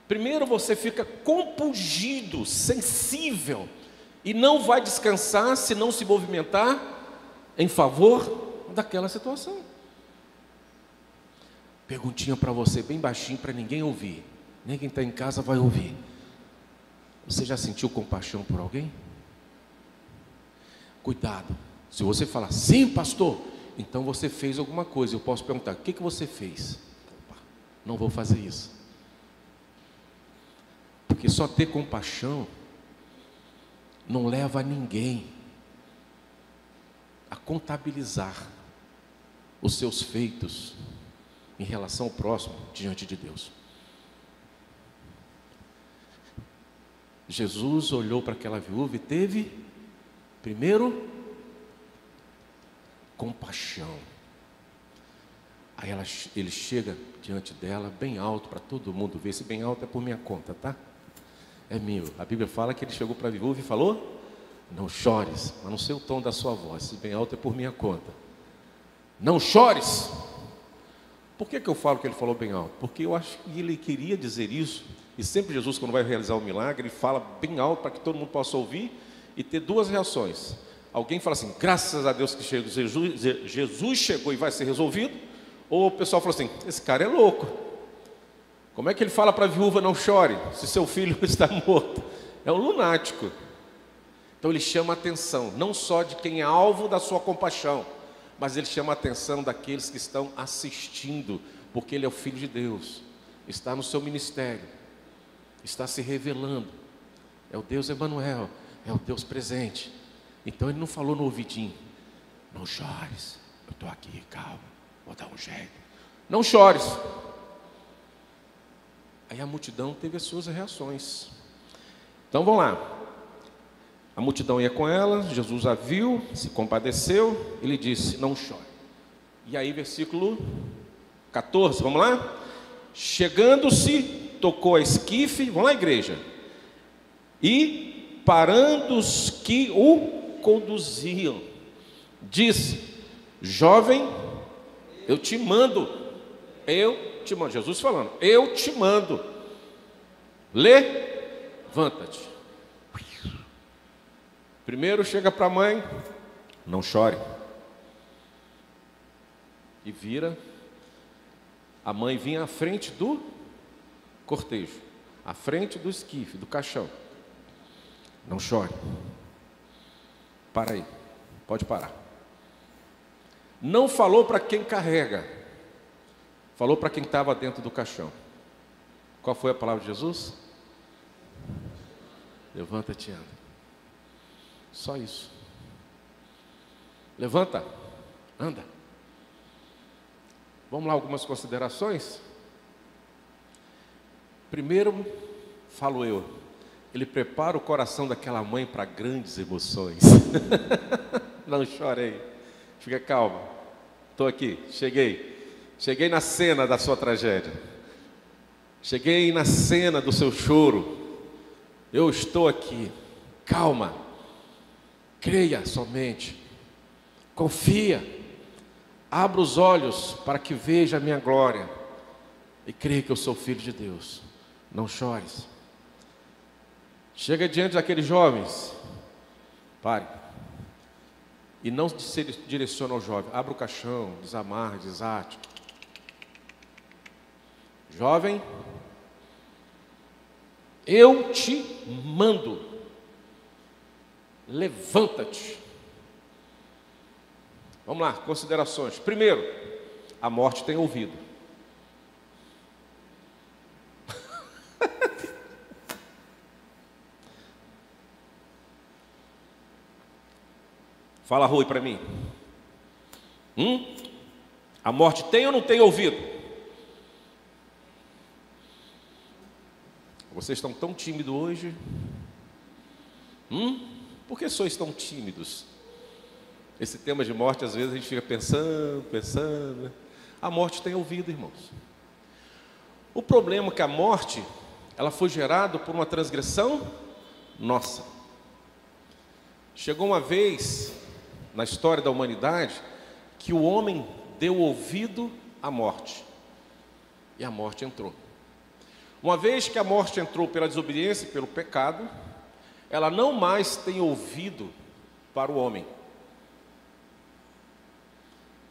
Primeiro você fica compungido, sensível, e não vai descansar se não se movimentar em favor daquela situação. Perguntinha para você, bem baixinho, para ninguém ouvir. Nem quem está em casa vai ouvir. Você já sentiu compaixão por alguém? Cuidado. Se você falar, sim, pastor, então você fez alguma coisa. Eu posso perguntar, o que você fez? Opa, não vou fazer isso. Porque só ter compaixão não leva a ninguém a contabilizar os seus feitos em relação ao próximo diante de Deus. Jesus olhou para aquela viúva e teve, primeiro, compaixão. Aí ele chega diante dela, bem alto, para todo mundo ver. Esse bem alto é por minha conta, tá? é meu. A Bíblia fala que ele chegou para a viúva e falou: não chores, mas não sei o tom da sua voz, se bem alto é por minha conta. Não chores. Por que eu falo que ele falou bem alto? Porque eu acho que ele queria dizer isso, e sempre Jesus, quando vai realizar o milagre, ele fala bem alto para que todo mundo possa ouvir e ter duas reações. Alguém fala assim: graças a Deus que Jesus chegou e vai ser resolvido. Ou o pessoal fala assim: esse cara é louco. Como é que ele fala para a viúva: não chore, se seu filho está morto? É um lunático. Então ele chama a atenção, não só de quem é alvo da sua compaixão, mas ele chama a atenção daqueles que estão assistindo, porque ele é o Filho de Deus, está no seu ministério, está se revelando, é o Deus Emanuel, é o Deus presente. Então ele não falou no ouvidinho: não chores, eu estou aqui, calma, vou dar um jeito, não chores. Aí a multidão teve as suas reações. Então vamos lá. A multidão ia com ela, Jesus a viu, se compadeceu, ele disse: não chore. E aí versículo 14, vamos lá? Chegando-se, tocou a esquife, vamos lá, igreja, e parando os que o conduziam, disse: jovem, eu te mando, Jesus falando, eu te mando, levanta-te. Primeiro chega para a mãe: não chore. E vira, a mãe vinha à frente do cortejo, à frente do esquife, do caixão. Não chore. Para aí, pode parar. Não falou para quem carrega, falou para quem estava dentro do caixão. Qual foi a palavra de Jesus? Levanta-te e anda. Só isso. Levanta, anda. Vamos lá, algumas considerações. Primeiro, falo eu, ele prepara o coração daquela mãe para grandes emoções. Não chorei, fica calma, estou aqui, cheguei na cena da sua tragédia, cheguei na cena do seu choro, eu estou aqui, calma. Creia somente, confia, abra os olhos para que veja a minha glória e creia que eu sou filho de Deus. Não chores. Chega diante daqueles jovens, pare, e não se direciona ao jovem: abra o caixão, desamarre, desate. Jovem, eu te mando, levanta-te. Vamos lá, considerações. Primeiro, a morte tem ouvido. Fala, Rui, para mim. A morte tem ou não tem ouvido? Vocês estão tão tímidos hoje. Por que sois tão tímidos? Esse tema de morte, às vezes a gente fica pensando, né? A morte tem ouvido, irmãos. O problema é que a morte, ela foi gerada por uma transgressão nossa. Chegou uma vez na história da humanidade que o homem deu ouvido à morte, e a morte entrou. Uma vez que a morte entrou pela desobediência e pelo pecado, ela não mais tem ouvido para o homem.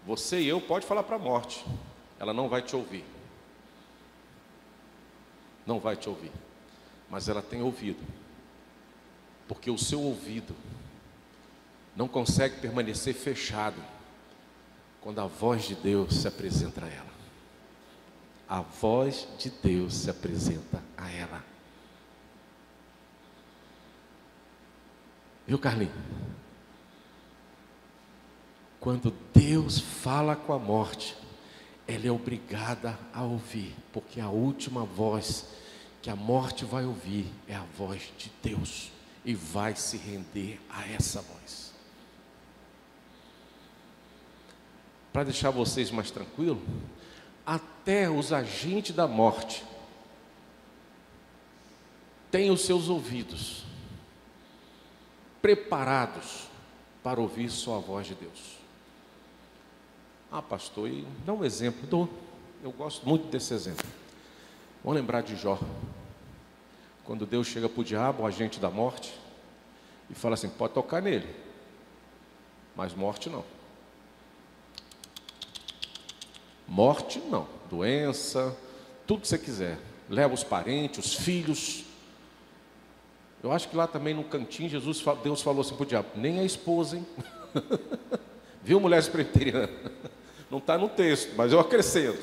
Você e eu pode falar para a morte, ela não vai te ouvir. Não vai te ouvir, mas ela tem ouvido, porque o seu ouvido não consegue permanecer fechado quando a voz de Deus se apresenta a ela. A voz de Deus se apresenta a ela. Viu, Carlinhos? Quando Deus fala com a morte, ela é obrigada a ouvir, porque a última voz que a morte vai ouvir é a voz de Deus, e vai se render a essa voz. Para deixar vocês mais tranquilos, até os agentes da morte tenha os seus ouvidos preparados para ouvir só a voz de Deus. Ah, pastor, e dá um exemplo. Eu gosto muito desse exemplo. Vamos lembrar de Jó. Quando Deus chega para o diabo, o agente da morte, e fala assim: pode tocar nele, mas morte não. Morte não. Doença, tudo que você quiser. Leva os parentes, os filhos. Eu acho que lá também no cantinho, Deus falou assim para o diabo: nem a esposa, hein? Viu, mulheres presbiterianas? Não está no texto, mas eu acrescento.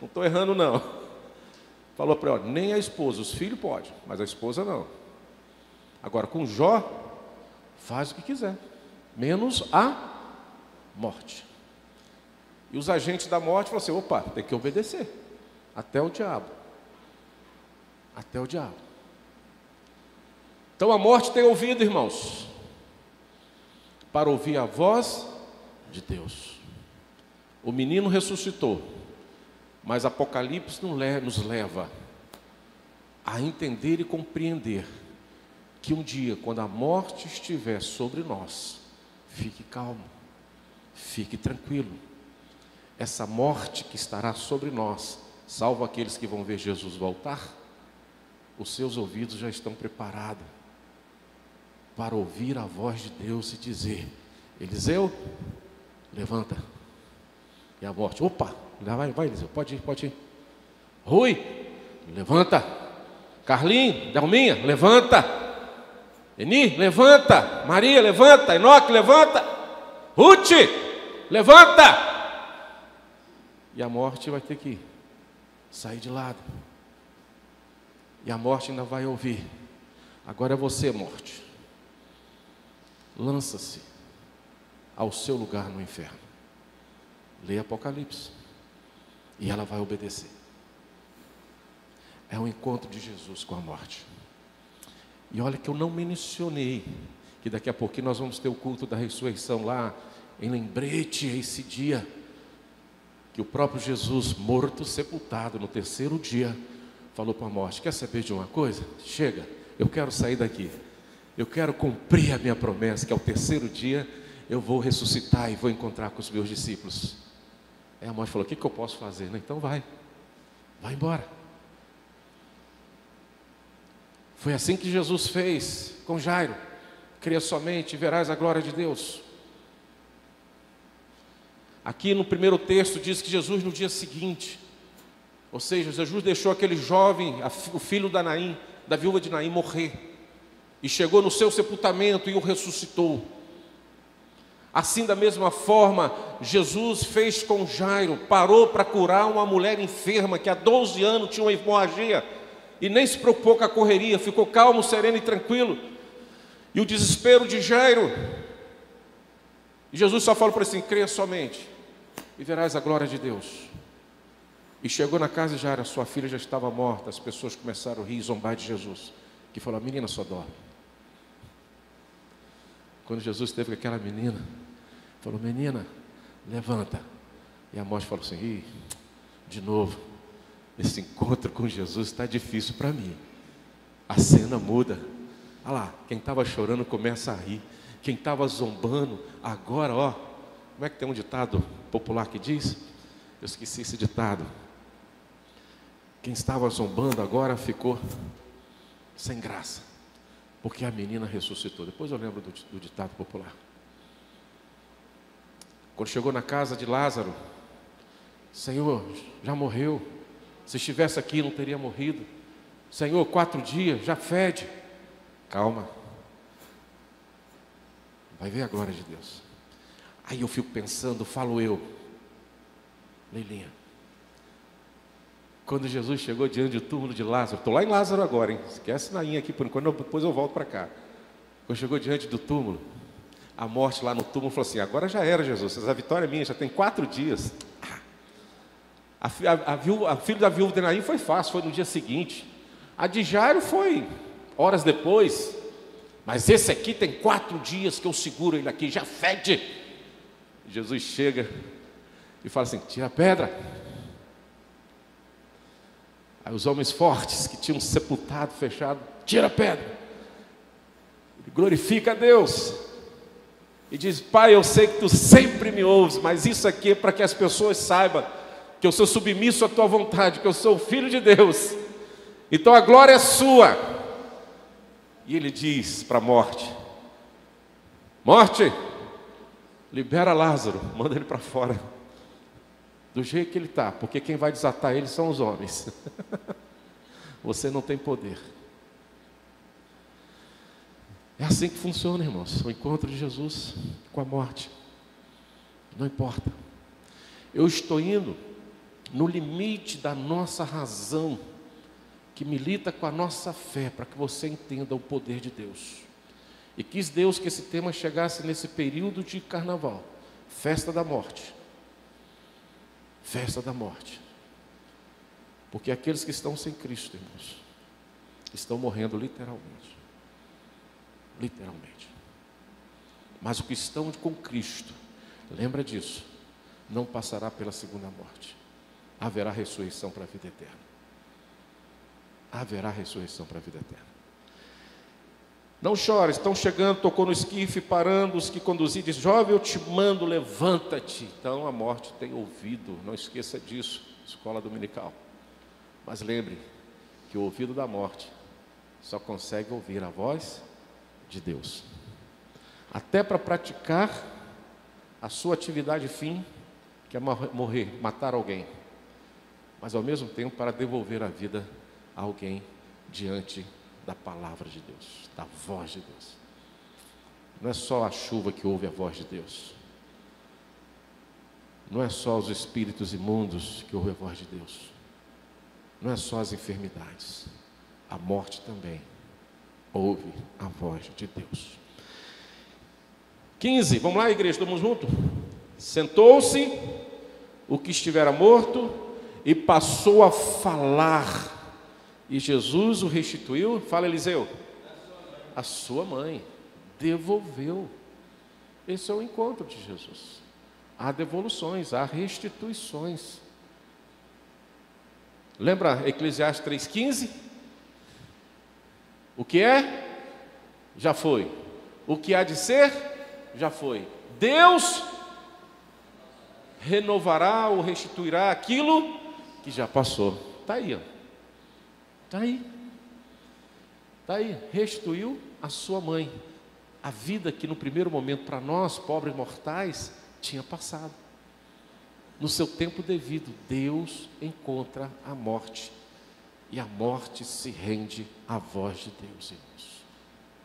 Não estou errando, não. Falou para ela: nem a esposa, os filhos pode, mas a esposa não. Agora, com Jó, faz o que quiser, menos a morte. E os agentes da morte falaram assim: opa, tem que obedecer. Até o diabo. Até o diabo. Então a morte tem ouvido, irmãos, para ouvir a voz de Deus. O menino ressuscitou, mas Apocalipse nos leva a entender e compreender que um dia, quando a morte estiver sobre nós, fique calmo, fique tranquilo. Essa morte que estará sobre nós, salvo aqueles que vão ver Jesus voltar, os seus ouvidos já estão preparados para ouvir a voz de Deus e dizer: Eliseu, levanta. E a morte: opa, vai Eliseu, pode ir. Rui, levanta. Carlinhos, Delminha, levanta. Eni, levanta. Maria, levanta. Enoque, levanta. Ruth, levanta. E a morte vai ter que sair de lado. E a morte ainda vai ouvir: agora é você, morte. Lança-se ao seu lugar no inferno. Leia Apocalipse. E ela vai obedecer. É o encontro de Jesus com a morte. E olha que eu não mencionei que daqui a pouquinho nós vamos ter o culto da ressurreição lá em lembrete, esse dia que o próprio Jesus, morto, sepultado no terceiro dia, falou para a morte: quer saber de uma coisa? Chega, eu quero sair daqui. Eu quero cumprir a minha promessa, que ao terceiro dia eu vou ressuscitar e vou encontrar com os meus discípulos. Aí a morte falou: o que eu posso fazer? Então vai embora. Foi assim que Jesus fez com Jairo: creia somente e verás a glória de Deus. Aqui no primeiro texto diz que Jesus, no dia seguinte, ou seja, Jesus deixou aquele jovem, o filho da viúva de Naim, morrer, e chegou no seu sepultamento e o ressuscitou. Assim, da mesma forma, Jesus fez com Jairo, parou para curar uma mulher enferma que há 12 anos tinha uma hemorragia e nem se preocupou com a correria, ficou calmo, sereno e tranquilo. E o desespero de Jairo, e Jesus só falou para ele assim: creia somente e verás a glória de Deus. E chegou na casa de Jairo, a sua filha já estava morta. As pessoas começaram a rir e zombar de Jesus, que falou: a menina só dorme. Quando Jesus esteve com aquela menina, falou: menina, levanta. E a morte falou assim: ih, de novo, esse encontro com Jesus está difícil para mim. A cena muda. Olha lá, quem estava chorando começa a rir. Quem estava zombando, agora, ó, como é que tem um ditado popular que diz? Eu esqueci esse ditado. Quem estava zombando agora ficou sem graça, porque a menina ressuscitou. Depois eu lembro do ditado popular. Quando chegou na casa de Lázaro: Senhor, já morreu. Se estivesse aqui não teria morrido. Senhor, 4 dias, já fede. Calma, vai ver a glória de Deus. Aí eu fico pensando, falo eu, Leilinha, quando Jesus chegou diante do túmulo de Lázaro, estou lá em Lázaro agora, hein? Esquece Nainha aqui por enquanto, depois eu volto para cá. Quando chegou diante do túmulo, a morte lá no túmulo falou assim: agora já era, Jesus, a vitória é minha, já tem 4 dias. A filha da viúva de Naim foi fácil, foi no dia seguinte. A de Jairo foi horas depois. Mas esse aqui tem 4 dias que eu seguro ele aqui, já fede. Jesus chega e fala assim: tira a pedra. Aí os homens fortes que tinham sepultado, fechado, tira a pedra. Ele glorifica a Deus. E diz: Pai, eu sei que tu sempre me ouves, mas isso aqui é para que as pessoas saibam que eu sou submisso à tua vontade, que eu sou o filho de Deus. Então a glória é sua. E ele diz para a morte: morte, libera Lázaro, manda ele para fora, do jeito que ele está, porque quem vai desatar ele são os homens. Você não tem poder. É assim que funciona, irmãos, o encontro de Jesus com a morte. Não importa. Eu estou indo no limite da nossa razão, que milita com a nossa fé, para que você entenda o poder de Deus. E quis Deus que esse tema chegasse nesse período de carnaval, festa da morte. Festa da morte. Porque aqueles que estão sem Cristo, irmãos, estão morrendo literalmente. Literalmente. Mas os que estão com Cristo, lembra disso, não passará pela segunda morte. Haverá ressurreição para a vida eterna. Haverá ressurreição para a vida eterna. Não chore, estão chegando, tocou no esquife, parando os que conduziam, diz: jovem, eu te mando, levanta-te. Então a morte tem ouvido, não esqueça disso, escola dominical. Mas lembre que o ouvido da morte só consegue ouvir a voz de Deus. Até para praticar a sua atividade fim, que é morrer, matar alguém. Mas ao mesmo tempo para devolver a vida a alguém diante da palavra de Deus, da voz de Deus. Não é só a chuva que ouve a voz de Deus. Não é só os espíritos imundos que ouvem a voz de Deus. Não é só as enfermidades. A morte também ouve a voz de Deus. 15, vamos lá, igreja, estamos juntos? Sentou-se o que estivera morto e passou a falar. E Jesus o restituiu, fala Eliseu, a sua mãe, devolveu. Esse é o encontro de Jesus. Há devoluções, há restituições. Lembra Eclesiastes 3,15? O que é? Já foi. O que há de ser? Já foi. Deus renovará ou restituirá aquilo que já passou. Está aí, ó. Está aí. Está aí. Restituiu a sua mãe. A vida que no primeiro momento para nós, pobres mortais, tinha passado. No seu tempo devido, Deus encontra a morte. E a morte se rende à voz de Deus, irmãos.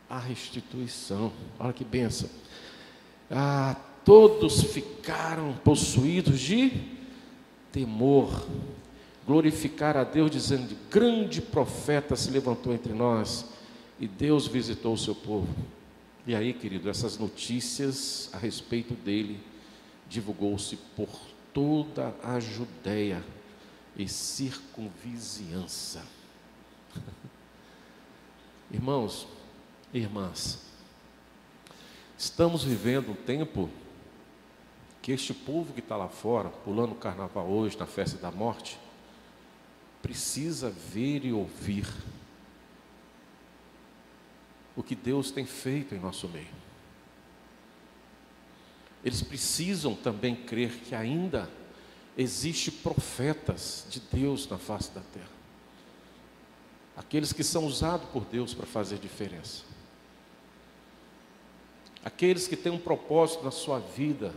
A restituição. Olha que bênção. Todos ficaram possuídos de temor. Glorificar a Deus, dizendo: grande profeta se levantou entre nós, e Deus visitou o seu povo. E aí, querido, essas notícias a respeito dele divulgou-se por toda a Judéia e circunvizinhança. Irmãos e irmãs, estamos vivendo um tempo que este povo que está lá fora, pulando o carnaval hoje, na festa da morte, precisa ver e ouvir o que Deus tem feito em nosso meio. Eles precisam também crer que ainda existem profetas de Deus na face da terra. Aqueles que são usados por Deus para fazer diferença. Aqueles que têm um propósito na sua vida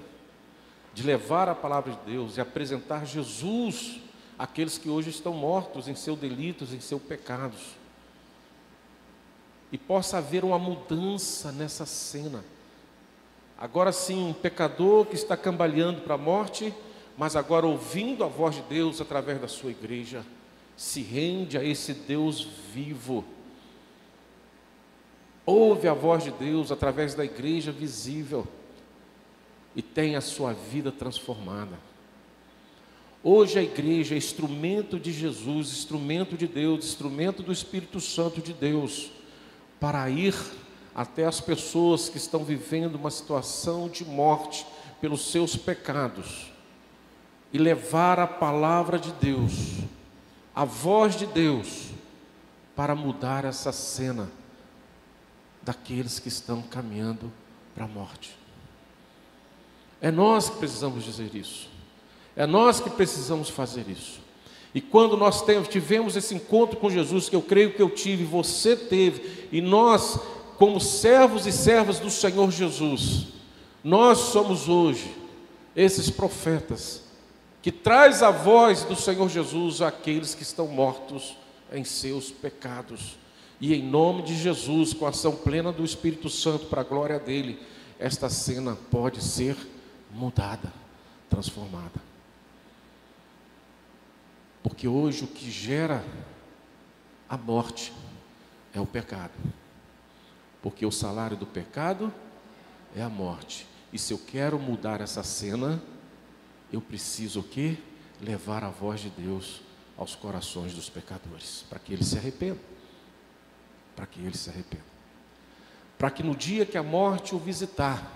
de levar a palavra de Deus e apresentar Jesus àqueles que hoje estão mortos em seus delitos, em seus pecados. E possa haver uma mudança nessa cena. Agora sim, um pecador que está cambaleando para a morte, mas agora ouvindo a voz de Deus através da sua igreja, se rende a esse Deus vivo. Ouve a voz de Deus através da igreja visível e tem a sua vida transformada. Hoje a igreja é instrumento de Jesus, instrumento de Deus, instrumento do Espírito Santo de Deus, para ir até as pessoas que estão vivendo uma situação de morte pelos seus pecados e levar a palavra de Deus a voz de Deus para mudar essa cena daqueles que estão caminhando para a morte. É nós que precisamos dizer isso. É nós que precisamos fazer isso. E quando nós tivemos esse encontro com Jesus, que eu creio que eu tive, você teve, e nós, como servos e servas do Senhor Jesus, nós somos hoje esses profetas que traz a voz do Senhor Jesus àqueles que estão mortos em seus pecados. E em nome de Jesus, com a ação plena do Espírito Santo, para a glória dele, esta cena pode ser mudada, transformada. Porque hoje o que gera a morte é o pecado. Porque o salário do pecado é a morte. E se eu quero mudar essa cena, eu preciso o quê? Levar a voz de Deus aos corações dos pecadores, para que eles se arrependam. Para que eles se arrependam. Para que no dia que a morte o visitar,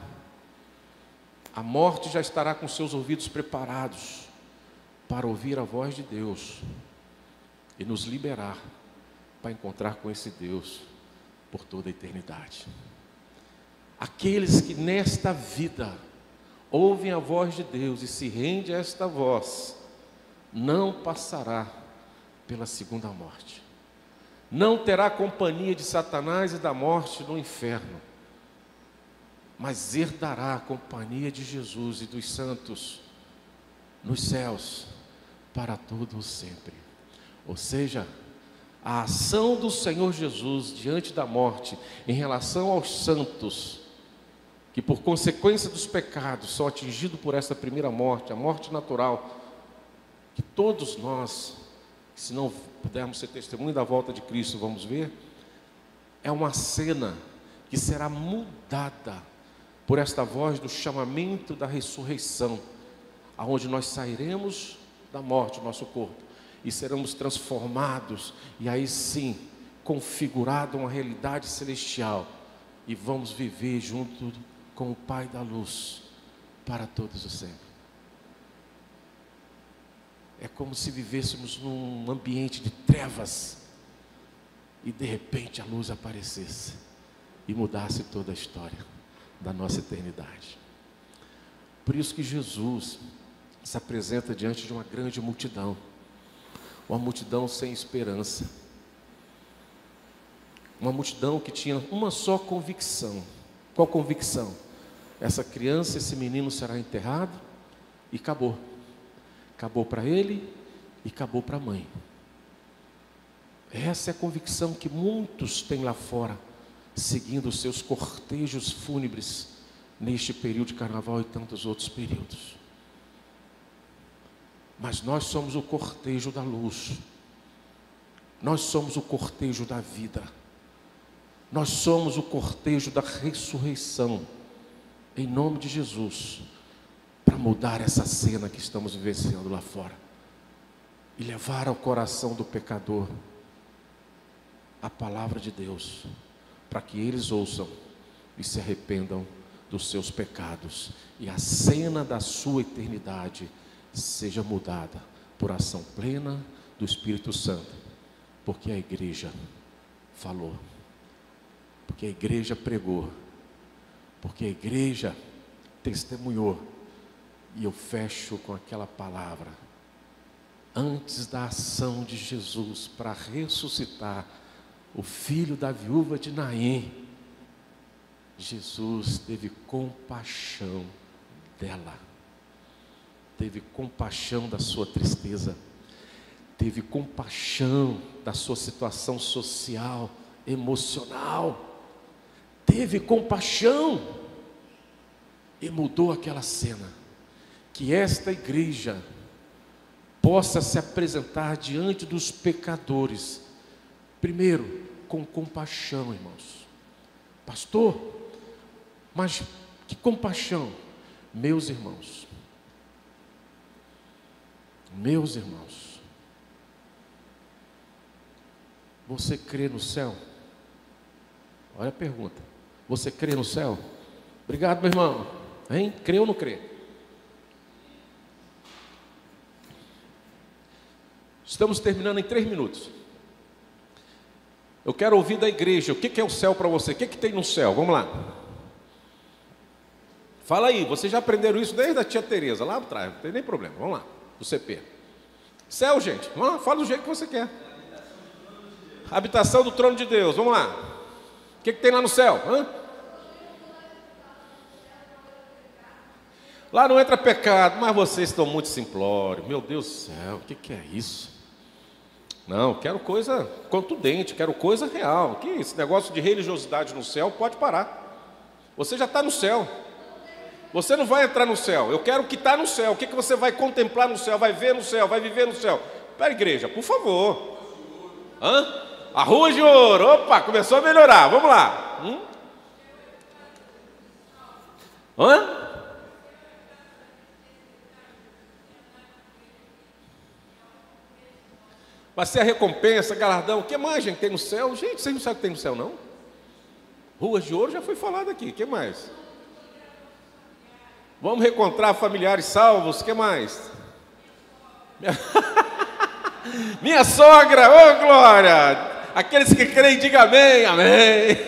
a morte já estará com seus ouvidos preparados para ouvir a voz de Deus e nos liberar para encontrar com esse Deus por toda a eternidade. Aqueles que nesta vida ouvem a voz de Deus e se rendem a esta voz, não passará pela segunda morte. Não terá companhia de Satanás e da morte no inferno, mas herdará a companhia de Jesus e dos santos nos céus para todo sempre. Ou seja, a ação do Senhor Jesus diante da morte em relação aos santos, que por consequência dos pecados são atingidos por essa primeira morte, a morte natural, que todos nós, se não pudermos ser testemunho da volta de Cristo, vamos ver, é uma cena que será mudada por esta voz do chamamento da ressurreição, aonde nós sairemos da morte, nosso corpo, e seremos transformados, e aí sim, configurado uma realidade celestial, e vamos viver junto com o Pai da luz, para todos os sempre. É como se vivêssemos num ambiente de trevas, e de repente a luz aparecesse, e mudasse toda a história da nossa eternidade. Por isso que Jesus se apresenta diante de uma grande multidão, uma multidão sem esperança, uma multidão que tinha uma só convicção. Qual convicção? Essa criança, esse menino será enterrado e acabou. Acabou para ele e acabou para a mãe. Essa é a convicção que muitos têm lá fora, seguindo os seus cortejos fúnebres neste período de carnaval e tantos outros períodos. Mas nós somos o cortejo da luz, nós somos o cortejo da vida, nós somos o cortejo da ressurreição, em nome de Jesus, para mudar essa cena que estamos vivenciando lá fora e levar ao coração do pecador a palavra de Deus, para que eles ouçam e se arrependam dos seus pecados, e a cena da sua eternidade seja mudada por ação plena do Espírito Santo, porque a igreja falou, porque a igreja pregou, porque a igreja testemunhou. E eu fecho com aquela palavra: antes da ação de Jesus para ressuscitar o filho da viúva de Naim, Jesus teve compaixão dela, teve compaixão da sua tristeza, teve compaixão da sua situação social, emocional, teve compaixão e mudou aquela cena. Que esta igreja possa se apresentar diante dos pecadores, primeiro com compaixão, irmãos. Pastor, mas que compaixão? Meus irmãos, você crê no céu? Olha a pergunta: você crê no céu? Obrigado, meu irmão. Hein? Crê ou não crê? Estamos terminando em 3 minutos. Eu quero ouvir da igreja, o que é o céu para você? O que tem no céu? Vamos lá. Fala aí, vocês já aprenderam isso desde a tia Tereza, lá atrás, não tem nem problema. Vamos lá, do CP. Céu, gente, vamos lá, fala do jeito que você quer. Habitação do trono de Deus, vamos lá. O que tem lá no céu? Lá não entra pecado, mas vocês estão muito simplórios. Meu Deus do céu, o que é isso? Não, quero coisa contundente, quero coisa real. Que esse negócio de religiosidade no céu pode parar. Você já está no céu. Você não vai entrar no céu. Eu quero o que está no céu. O que você vai contemplar no céu, vai ver no céu, vai viver no céu? Para a igreja, por favor. A rua de ouro. Opa, começou a melhorar. Vamos lá. Vai ser a recompensa, galardão. O que mais, gente, tem no céu? Gente, vocês não sabem o que tem no céu, não? Ruas de ouro já foi falado aqui. O que mais? Vamos reencontrar familiares salvos. O que mais? Minha sogra, ô glória! Aqueles que creem, digam amém, amém.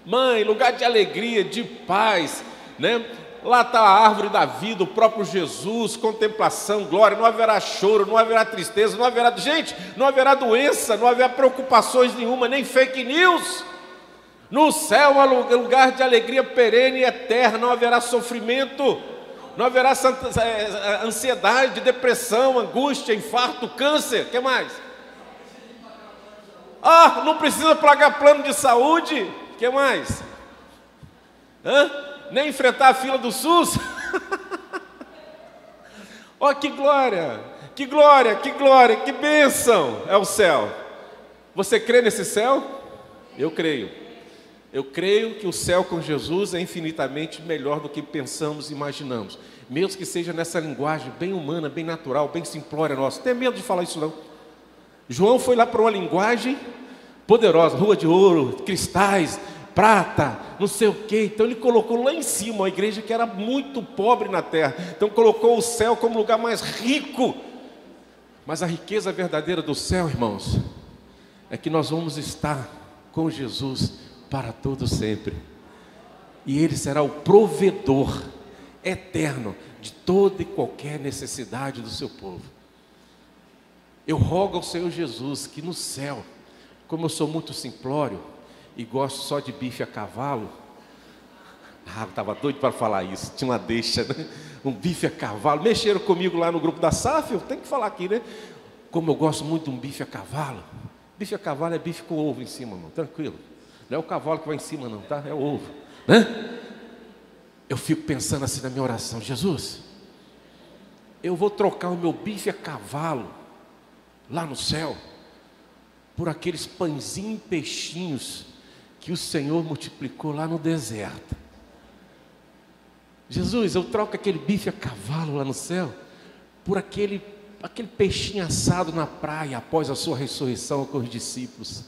Mãe, lugar de alegria, de paz, né? Lá está a árvore da vida, o próprio Jesus, contemplação, glória, não haverá choro, não haverá tristeza, não haverá, gente, não haverá doença, não haverá preocupações nenhuma, nem fake news. No céu é um lugar de alegria perene e eterna, não haverá sofrimento, não haverá ansiedade, depressão, angústia, infarto, câncer, o que mais? Não precisa pagar plano de saúde, o que mais? Nem enfrentar a fila do SUS. Que glória, que glória, que glória, que bênção é o céu. Você crê nesse céu? Eu creio. Eu creio que o céu com Jesus é infinitamente melhor do que pensamos e imaginamos. Mesmo que seja nessa linguagem bem humana, bem natural, bem simplória nossa. Tem medo de falar isso não. João foi lá para uma linguagem poderosa, rua de ouro, cristais, prata, não sei o quê. Então ele colocou lá em cima a igreja que era muito pobre na terra. Então colocou o céu como lugar mais rico. Mas a riqueza verdadeira do céu, irmãos, é que nós vamos estar com Jesus para todo sempre. E Ele será o provedor eterno de toda e qualquer necessidade do seu povo. Eu rogo ao Senhor Jesus que no céu, como eu sou muito simplório e gosto só de bife a cavalo, estava doido para falar isso, tinha uma deixa, né? Um bife a cavalo, mexeram comigo lá no grupo da SAF, eu tenho que falar aqui, né? Como eu gosto muito de um bife a cavalo é bife com ovo em cima, irmão, tranquilo, não é o cavalo que vai em cima não, tá? É o ovo, né? Eu fico pensando assim na minha oração, Jesus, eu vou trocar o meu bife a cavalo lá no céu por aqueles pãezinhos e peixinhos que o Senhor multiplicou lá no deserto. Jesus, eu troco aquele bife a cavalo lá no céu por aquele peixinho assado na praia após a sua ressurreição com os discípulos,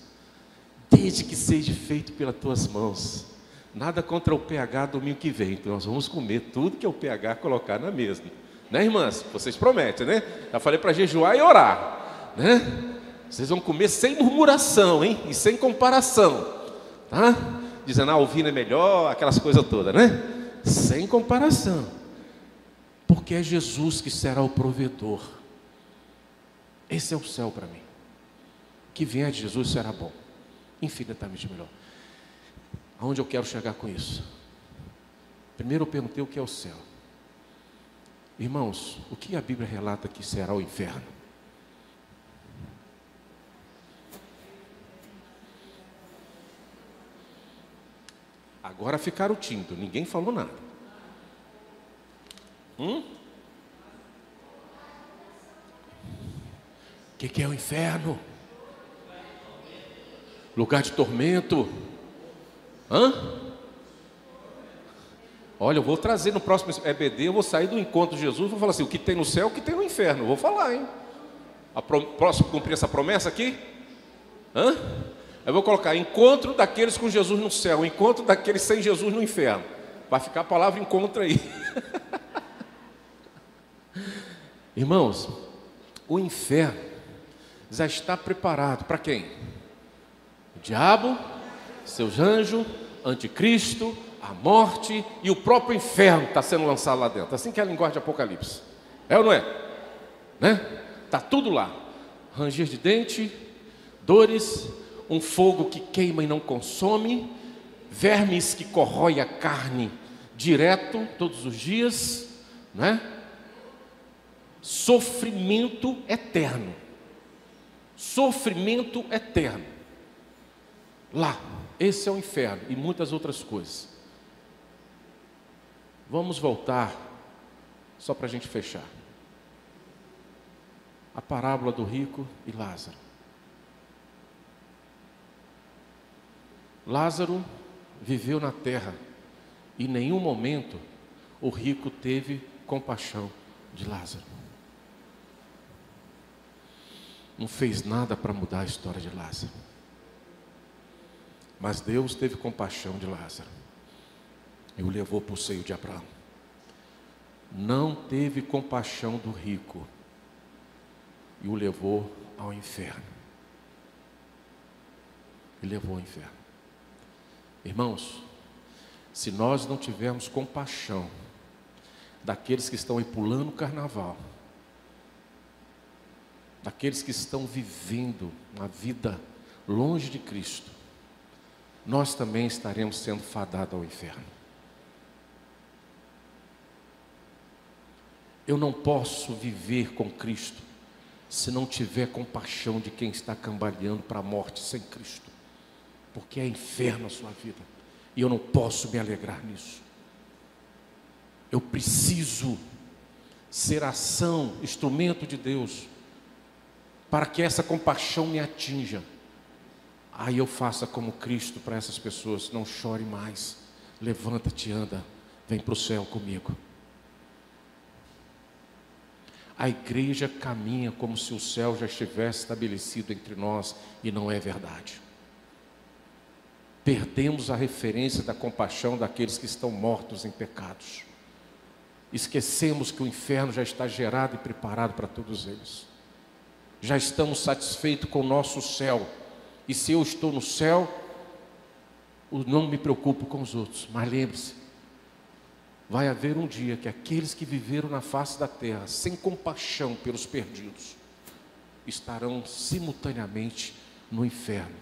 desde que seja feito pelas tuas mãos. Nada contra o PH domingo que vem, então nós vamos comer tudo que o PH colocar na mesa, né, irmãs? Vocês prometem, né? Já falei para jejuar e orar, né? Vocês vão comer sem murmuração, hein? E sem comparação, tá? Dizendo, o vino é melhor, aquelas coisas todas, né? Sem comparação, porque é Jesus que será o provedor. Esse é o céu para mim. O que vier de Jesus será bom, infinitamente melhor. Aonde eu quero chegar com isso? Primeiro eu perguntei o que é o céu. Irmãos, o que a Bíblia relata que será o inferno? Agora ficaram tímidos, ninguém falou nada. O que é o inferno? Lugar de tormento. Olha, eu vou trazer no próximo EBD, eu vou sair do encontro de Jesus, vou falar assim, o que tem no céu, o que tem no inferno, eu vou falar, hein? Próximo cumprir essa promessa aqui? Eu vou colocar encontro daqueles com Jesus no céu, encontro daqueles sem Jesus no inferno. Vai ficar a palavra encontro aí. Irmãos, o inferno já está preparado para quem? O diabo, seus anjos, anticristo, a morte e o próprio inferno está sendo lançado lá dentro. Assim que é a linguagem de Apocalipse. É ou não é? Né? Está tudo lá. Ranger de dente, dores, um fogo que queima e não consome, vermes que corrói a carne direto, todos os dias, né? Sofrimento eterno. Sofrimento eterno. Lá, esse é o inferno e muitas outras coisas. Vamos voltar, só para a gente fechar. A parábola do rico e Lázaro. Lázaro viveu na terra e em nenhum momento o rico teve compaixão de Lázaro. Não fez nada para mudar a história de Lázaro. Mas Deus teve compaixão de Lázaro e o levou para o seio de Abraão. Não teve compaixão do rico e o levou ao inferno. E levou ao inferno. Irmãos, se nós não tivermos compaixão daqueles que estão aí pulando o carnaval, daqueles que estão vivendo uma vida longe de Cristo, nós também estaremos sendo fadados ao inferno. Eu não posso viver com Cristo se não tiver compaixão de quem está cambaleando para a morte sem Cristo, porque é inferno a sua vida, e eu não posso me alegrar nisso. Eu preciso ser ação, instrumento de Deus, para que essa compaixão me atinja. Aí eu faça como Cristo para essas pessoas: não chore mais, levanta-te, anda, vem para o céu comigo. A igreja caminha como se o céu já estivesse estabelecido entre nós, e não é verdade. Perdemos a referência da compaixão daqueles que estão mortos em pecados. Esquecemos que o inferno já está gerado e preparado para todos eles. Já estamos satisfeitos com o nosso céu. E se eu estou no céu, eu não me preocupo com os outros. Mas lembre-se, vai haver um dia que aqueles que viveram na face da terra sem compaixão pelos perdidos estarão simultaneamente no inferno.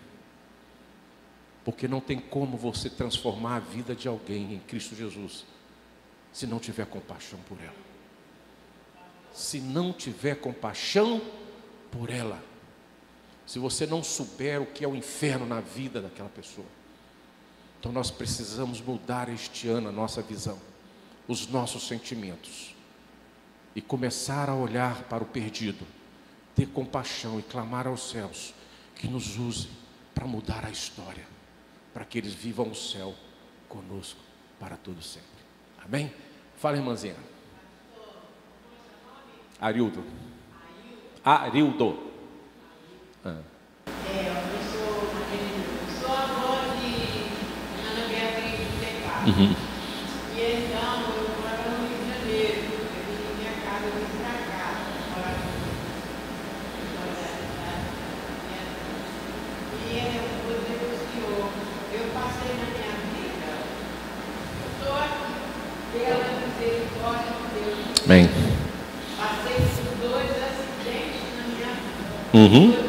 Porque não tem como você transformar a vida de alguém em Cristo Jesus se não tiver compaixão por ela. Se não tiver compaixão por ela, se você não souber o que é o inferno na vida daquela pessoa. Então nós precisamos mudar este ano a nossa visão, os nossos sentimentos, e começar a olhar para o perdido, ter compaixão e clamar aos céus que nos use para mudar a história, para que eles vivam o céu conosco para todo sempre. Amém? Fala, irmãzinha. Arildo. Arildo. Sou avó de Ana Beatriz de Pecado. E então eu moro no Rio de Janeiro. Eu vim minha casa, eu vim pra cá. E eu vou dizer para o senhor, eu passei na minha vida, eu estou aqui pela misericórdia de Deus. Amém. Passei por 2 acidentes na minha vida.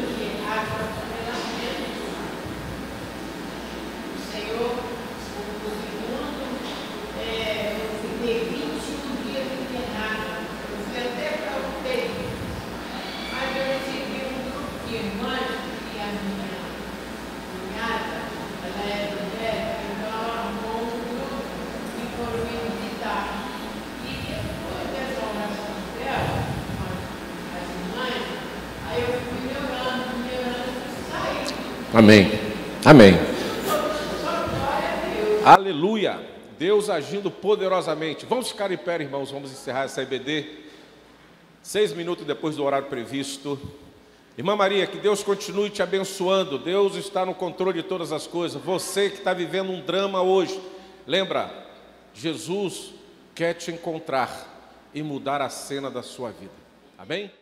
Amém. Amém. Aleluia. Deus agindo poderosamente. Vamos ficar em pé, irmãos. Vamos encerrar essa EBD. 6 minutos depois do horário previsto. Irmã Maria, que Deus continue te abençoando. Deus está no controle de todas as coisas. Você que está vivendo um drama hoje, lembra, Jesus quer te encontrar e mudar a cena da sua vida. Amém?